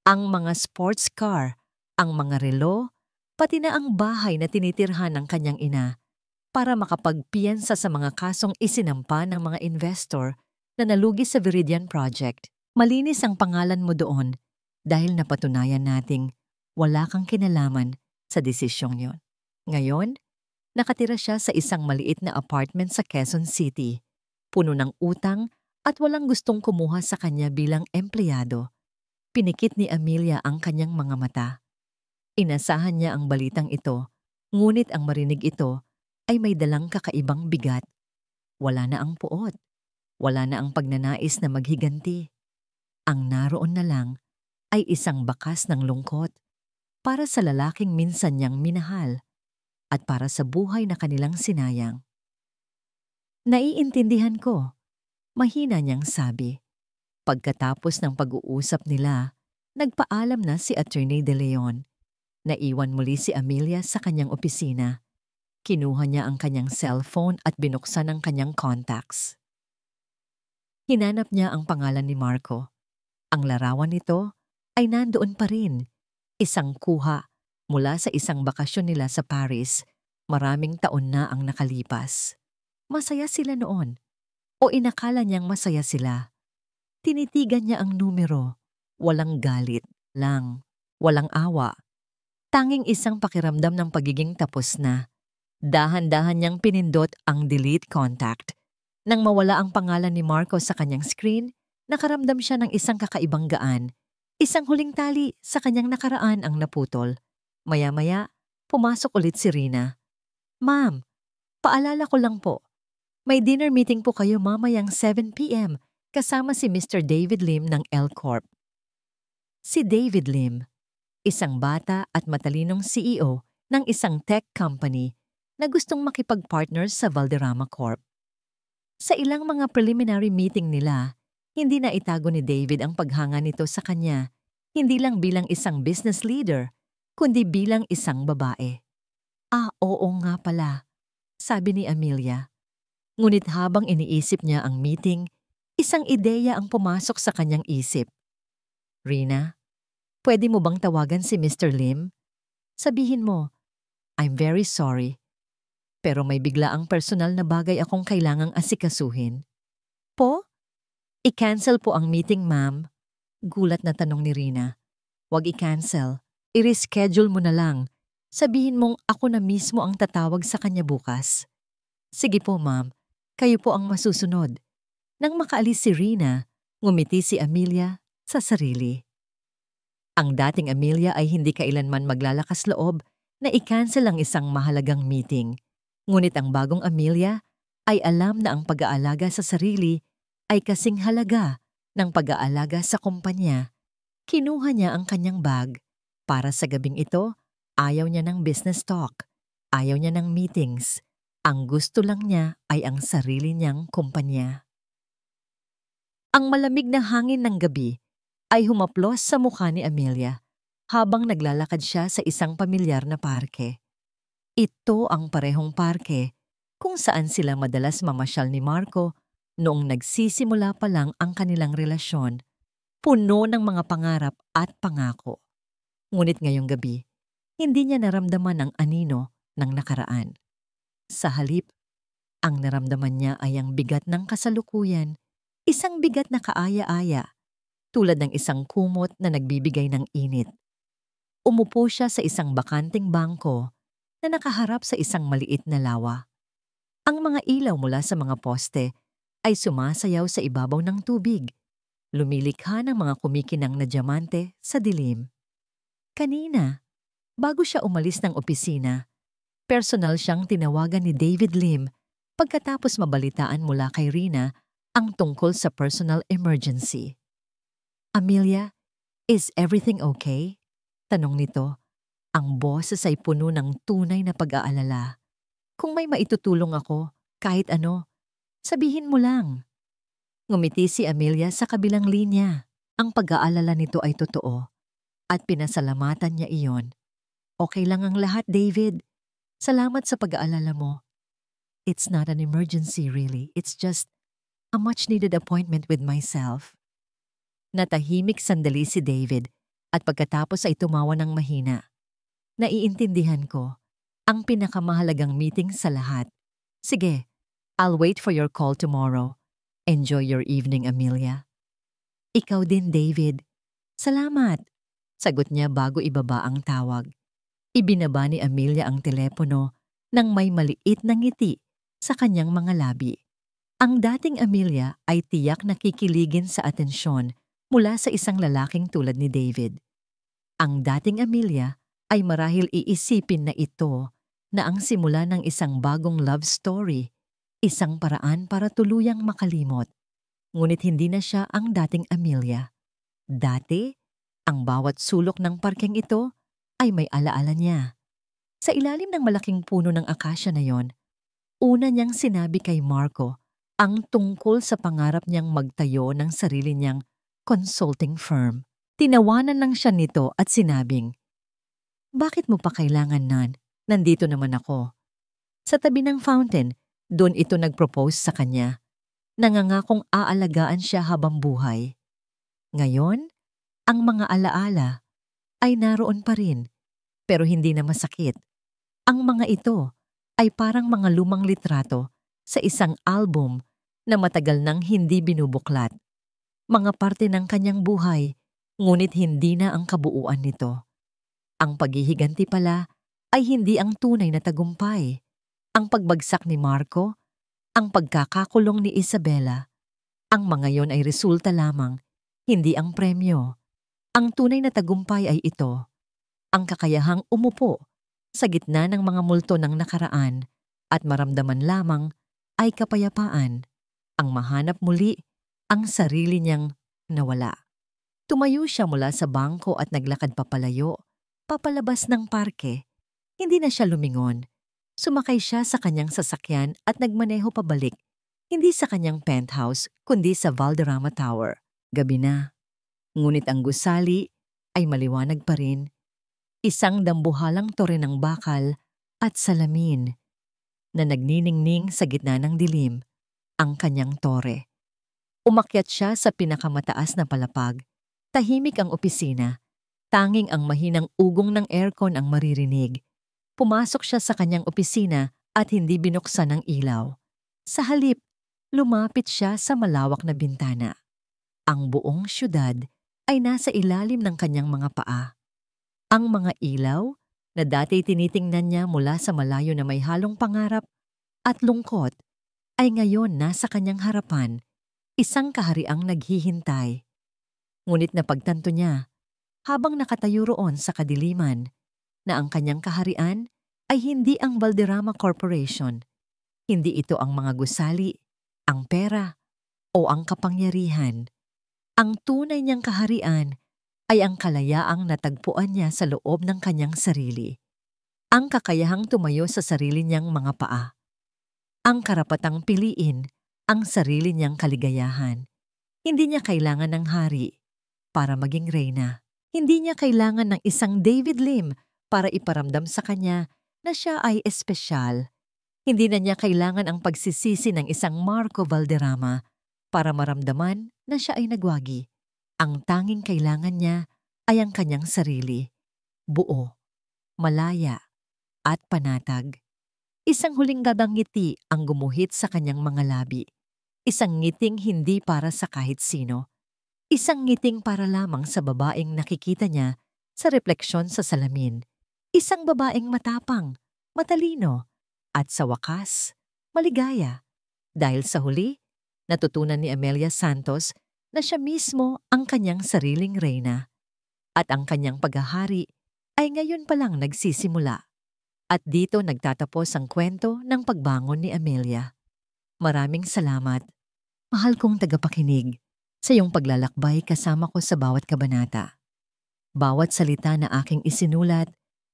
Ang mga sports car, ang mga relo, pati na ang bahay na tinitirhan ng kanyang ina para makapagpiyansa sa mga kasong isinampa ng mga investor na nalugi sa Viridian Project. Malinis ang pangalan mo doon dahil napatunayan nating wala kang kinalaman sa desisyong yon. Ngayon, nakatira siya sa isang maliit na apartment sa Quezon City, puno ng utang at walang gustong kumuha sa kanya bilang empleyado. Pinikit ni Amelia ang kanyang mga mata. Inasahan niya ang balitang ito, ngunit ang marinig ito ay may dalang kakaibang bigat. Wala na ang puot. Wala na ang pagnanais na maghiganti. Ang naroon na lang ay isang bakas ng lungkot para sa lalaking minsan niyang minahal at para sa buhay na kanilang sinayang. Naiintindihan ko, mahina niyang sabi. Pagkatapos ng pag-uusap nila, nagpaalam na si Attorney De Leon. Naiwan muli si Amelia sa kanyang opisina. Kinuha niya ang kanyang cellphone at binuksan ang kanyang contacts. Hinanap niya ang pangalan ni Marco. Ang larawan nito ay nandoon pa rin. Isang kuha mula sa isang bakasyon nila sa Paris. Maraming taon na ang nakalipas. Masaya sila noon. O inakala niyang masaya sila. Tinitigan niya ang numero. Walang galit lang. Walang awa. Tanging isang pakiramdam ng pagiging tapos na. Dahan-dahan niyang pinindot ang delete contact. Nang mawala ang pangalan ni Marco sa kanyang screen, nakaramdam siya ng isang kakaibang gaan. Isang huling tali sa kanyang nakaraan ang naputol. Maya-maya, pumasok ulit si Rina. "Ma'am, paalala ko lang po. May dinner meeting po kayo mamayang 7 p.m. kasama si Mr. David Lim ng L Corp." Si David Lim, isang bata at matalinong CEO ng isang tech company na gustong makipag-partner sa Valderrama Corp. Sa ilang mga preliminary meeting nila, hindi na itago ni David ang paghanga nito sa kanya, hindi lang bilang isang business leader, kundi bilang isang babae. "Ah, oo nga pala," sabi ni Amelia. Ngunit habang iniisip niya ang meeting, isang ideya ang pumasok sa kanyang isip. "Rina, pwede mo bang tawagan si Mr. Lim? Sabihin mo, I'm very sorry, pero may biglaang personal na bagay akong kailangang asikasuhin." "Po? I-cancel po ang meeting, ma'am." Gulat na tanong ni Rina. "Wag i-cancel. I-reschedule mo na lang. Sabihin mong ako na mismo ang tatawag sa kanya bukas." "Sige po, ma'am. Kayo po ang masusunod." Nang makaalis si Rina, ngumiti si Amelia sa sarili. Ang dating Amelia ay hindi kailanman maglalakas loob na i-cancel ang isang mahalagang meeting. Ngunit ang bagong Amelia ay alam na ang pag-aalaga sa sarili ay kasing halaga ng pag-aalaga sa kumpanya. Kinuha niya ang kanyang bag. Para sa gabing ito, ayaw niya ng business talk. Ayaw niya ng meetings. Ang gusto lang niya ay ang sarili niyang kumpanya. Ang malamig na hangin ng gabi ay humaplos sa mukha ni Amelia habang naglalakad siya sa isang pamilyar na parke. Ito ang parehong parke kung saan sila madalas mamasyal ni Marco noong nagsisimula pa lang ang kanilang relasyon, puno ng mga pangarap at pangako. Ngunit ngayong gabi, hindi niya naramdaman ang anino ng nakaraan. Sa halip, ang naramdaman niya ay ang bigat ng kasalukuyan, isang bigat na kaaya-aya, tulad ng isang kumot na nagbibigay ng init. Umupo siya sa isang bakanting bangko na nakaharap sa isang maliit na lawa. Ang mga ilaw mula sa mga poste ay sumasayaw sa ibabaw ng tubig, lumilikha ng mga kumikinang na diamante sa dilim. Kanina, bago siya umalis ng opisina, personal siyang tinawagan ni David Lim pagkatapos mabalitaan mula kay Rina ang tungkol sa personal emergency. "Amelia, is everything okay?" Tanong nito. Ang boses ay puno ng tunay na pag-aalala. "Kung may maitutulong ako, kahit ano, sabihin mo lang." Ngumiti si Amelia sa kabilang linya. Ang pag-aalala nito ay totoo at pinasalamatan niya iyon. "Okay lang ang lahat, David. Salamat sa pag-aalala mo. It's not an emergency really. It's just a much-needed appointment with myself." Natahimik sandali si David at pagkatapos ay tumawa ng mahina. "Naiintindihan ko. Ang pinakamahalagang meeting sa lahat. Sige, I'll wait for your call tomorrow. Enjoy your evening, Amelia." "Ikaw din, David. Salamat." Sagot niya bago ibaba ang tawag. Ibinaba ni Amelia ang telepono nang may maliit na ngiti sa kanyang mga labi. Ang dating Amelia ay tiyak na kikiligin sa atensyon mula sa isang lalaking tulad ni David. Ang dating Amelia ay marahil iisipin na ito na ang simula ng isang bagong love story, isang paraan para tuluyang makalimot. Ngunit hindi na siya ang dating Amelia. Dati, ang bawat sulok ng parkeng ito ay may alaala niya. Sa ilalim ng malaking puno ng akasya na yon, una niyang sinabi kay Marco ang tungkol sa pangarap niyang magtayo ng sarili niyang consulting firm. Tinawanan lang siya nito at sinabing, "Bakit mo pa kailangan, Nan? Nandito naman ako." Sa tabi ng fountain, doon ito nag-propose sa kanya. Nangangakong aalagaan siya habang buhay. Ngayon, ang mga alaala ay naroon pa rin, pero hindi na masakit. Ang mga ito ay parang mga lumang litrato sa isang album na matagal nang hindi binubuklat. Mga parte ng kanyang buhay, ngunit hindi na ang kabuuan nito. Ang paghihiganti pala ay hindi ang tunay na tagumpay. Ang pagbagsak ni Marco, ang pagkakakulong ni Isabela, ang mga yon ay resulta lamang, hindi ang premyo. Ang tunay na tagumpay ay ito, ang kakayahang umupo sa gitna ng mga multo ng nakaraan at maramdaman lamang ay kapayapaan, ang mahanap muli ang sarili niyang nawala. Tumayo siya mula sa bangko at naglakad papalayo, papalabas ng parke. Hindi na siya lumingon. Sumakay siya sa kanyang sasakyan at nagmaneho pabalik, hindi sa kanyang penthouse kundi sa Valderrama Tower. Gabi na. Ngunit ang gusali ay maliwanag pa rin. Isang dambuhalang tore ng bakal at salamin na nagniningning sa gitna ng dilim, ang kanyang tore. Umakyat siya sa pinakamataas na palapag. Tahimik ang opisina. Tanging ang mahinang ugong ng aircon ang maririnig. Pumasok siya sa kanyang opisina at hindi binuksan ang ilaw. Sa halip, lumapit siya sa malawak na bintana. Ang buong syudad ay nasa ilalim ng kanyang mga paa. Ang mga ilaw na dati tinitingnan niya mula sa malayo na may halong pangarap at lungkot ay ngayon nasa kanyang harapan, isang kahariang naghihintay. Ngunit napagtanto niya, habang nakatayo roon sa kadiliman, na ang kanyang kaharian ay hindi ang Valderrama Corporation. Hindi ito ang mga gusali, ang pera, o ang kapangyarihan. Ang tunay niyang kaharian ay ang kalayaang natagpuan niya sa loob ng kanyang sarili. Ang kakayahang tumayo sa sarili niyang mga paa. Ang karapatang piliin ang sarili niyang kaligayahan. Hindi niya kailangan ng hari para maging reyna. Hindi niya kailangan ng isang David Lim para iparamdam sa kanya na siya ay espesyal. Hindi na niya kailangan ang pagsisisi ng isang Marco Valderrama para maramdaman na siya ay nagwagi. Ang tanging kailangan niya ay ang kanyang sarili. Buo, malaya, at panatag. Isang huling gabang ngiti ang gumuhit sa kanyang mga labi. Isang ngiting hindi para sa kahit sino. Isang ngiting para lamang sa babaeng nakikita niya sa refleksyon sa salamin. Isang babaeng matapang, matalino, at sa wakas, maligaya. Dahil sa huli, natutunan ni Amelia Santos na siya mismo ang kanyang sariling reyna. At ang kanyang paghahari ay ngayon pa lang nagsisimula. At dito nagtatapos ang kwento ng pagbangon ni Amelia. Maraming salamat, mahal kong tagapakinig, sa iyong paglalakbay kasama ko sa bawat kabanata. Bawat salita na aking isinulat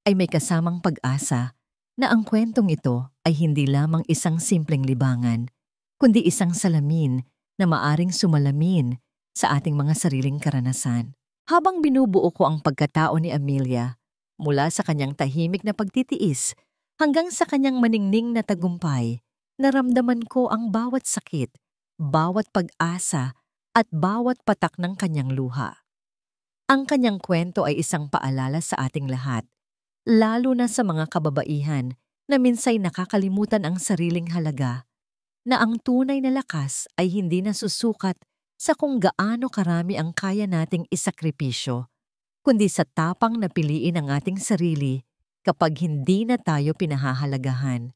ay may kasamang pag-asa na ang kwentong ito ay hindi lamang isang simpleng libangan, kundi isang salamin na maaring sumalamin sa ating mga sariling karanasan. Habang binubuo ko ang pagkatao ni Amelia, mula sa kanyang tahimik na pagtitiis hanggang sa kanyang maningning na tagumpay, naramdaman ko ang bawat sakit, bawat pag-asa, at bawat patak ng kanyang luha. Ang kanyang kwento ay isang paalala sa ating lahat, lalo na sa mga kababaihan na minsay nakakalimutan ang sariling halaga, na ang tunay na lakas ay hindi nasusukat sa kung gaano karami ang kaya nating isakripisyo, kundi sa tapang na piliin ang ating sarili kapag hindi na tayo pinahahalagahan.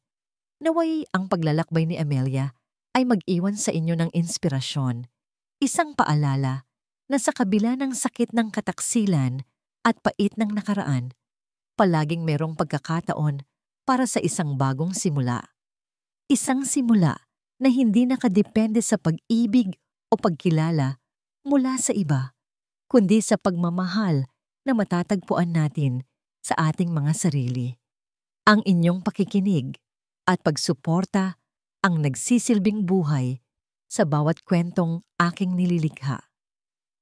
Naway ang paglalakbay ni Amelia ay mag-iwan sa inyo ng inspirasyon, isang paalala na sa kabila ng sakit ng kataksilan at pait ng nakaraan, palaging merong pagkakataon para sa isang bagong simula. Isang simula na hindi nakadepende sa pag-ibig o pagkilala mula sa iba, kundi sa pagmamahal na matatagpuan natin sa ating mga sarili. Ang inyong pakikinig at pagsuporta ang nagsisilbing buhay sa bawat kwentong aking nililikha.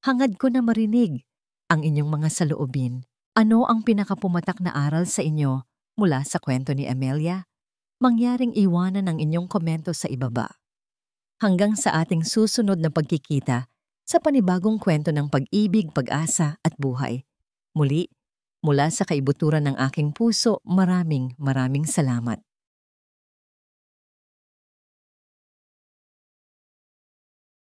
Hangad ko na marinig ang inyong mga saloobin. Ano ang pinakapumatak na aral sa inyo mula sa kwento ni Amelia? Mangyaring iwanan ang inyong komento sa ibaba. Hanggang sa ating susunod na pagkikita sa panibagong kwento ng pag-ibig, pag-asa at buhay. Muli, mula sa kaibuturan ng aking puso, maraming salamat.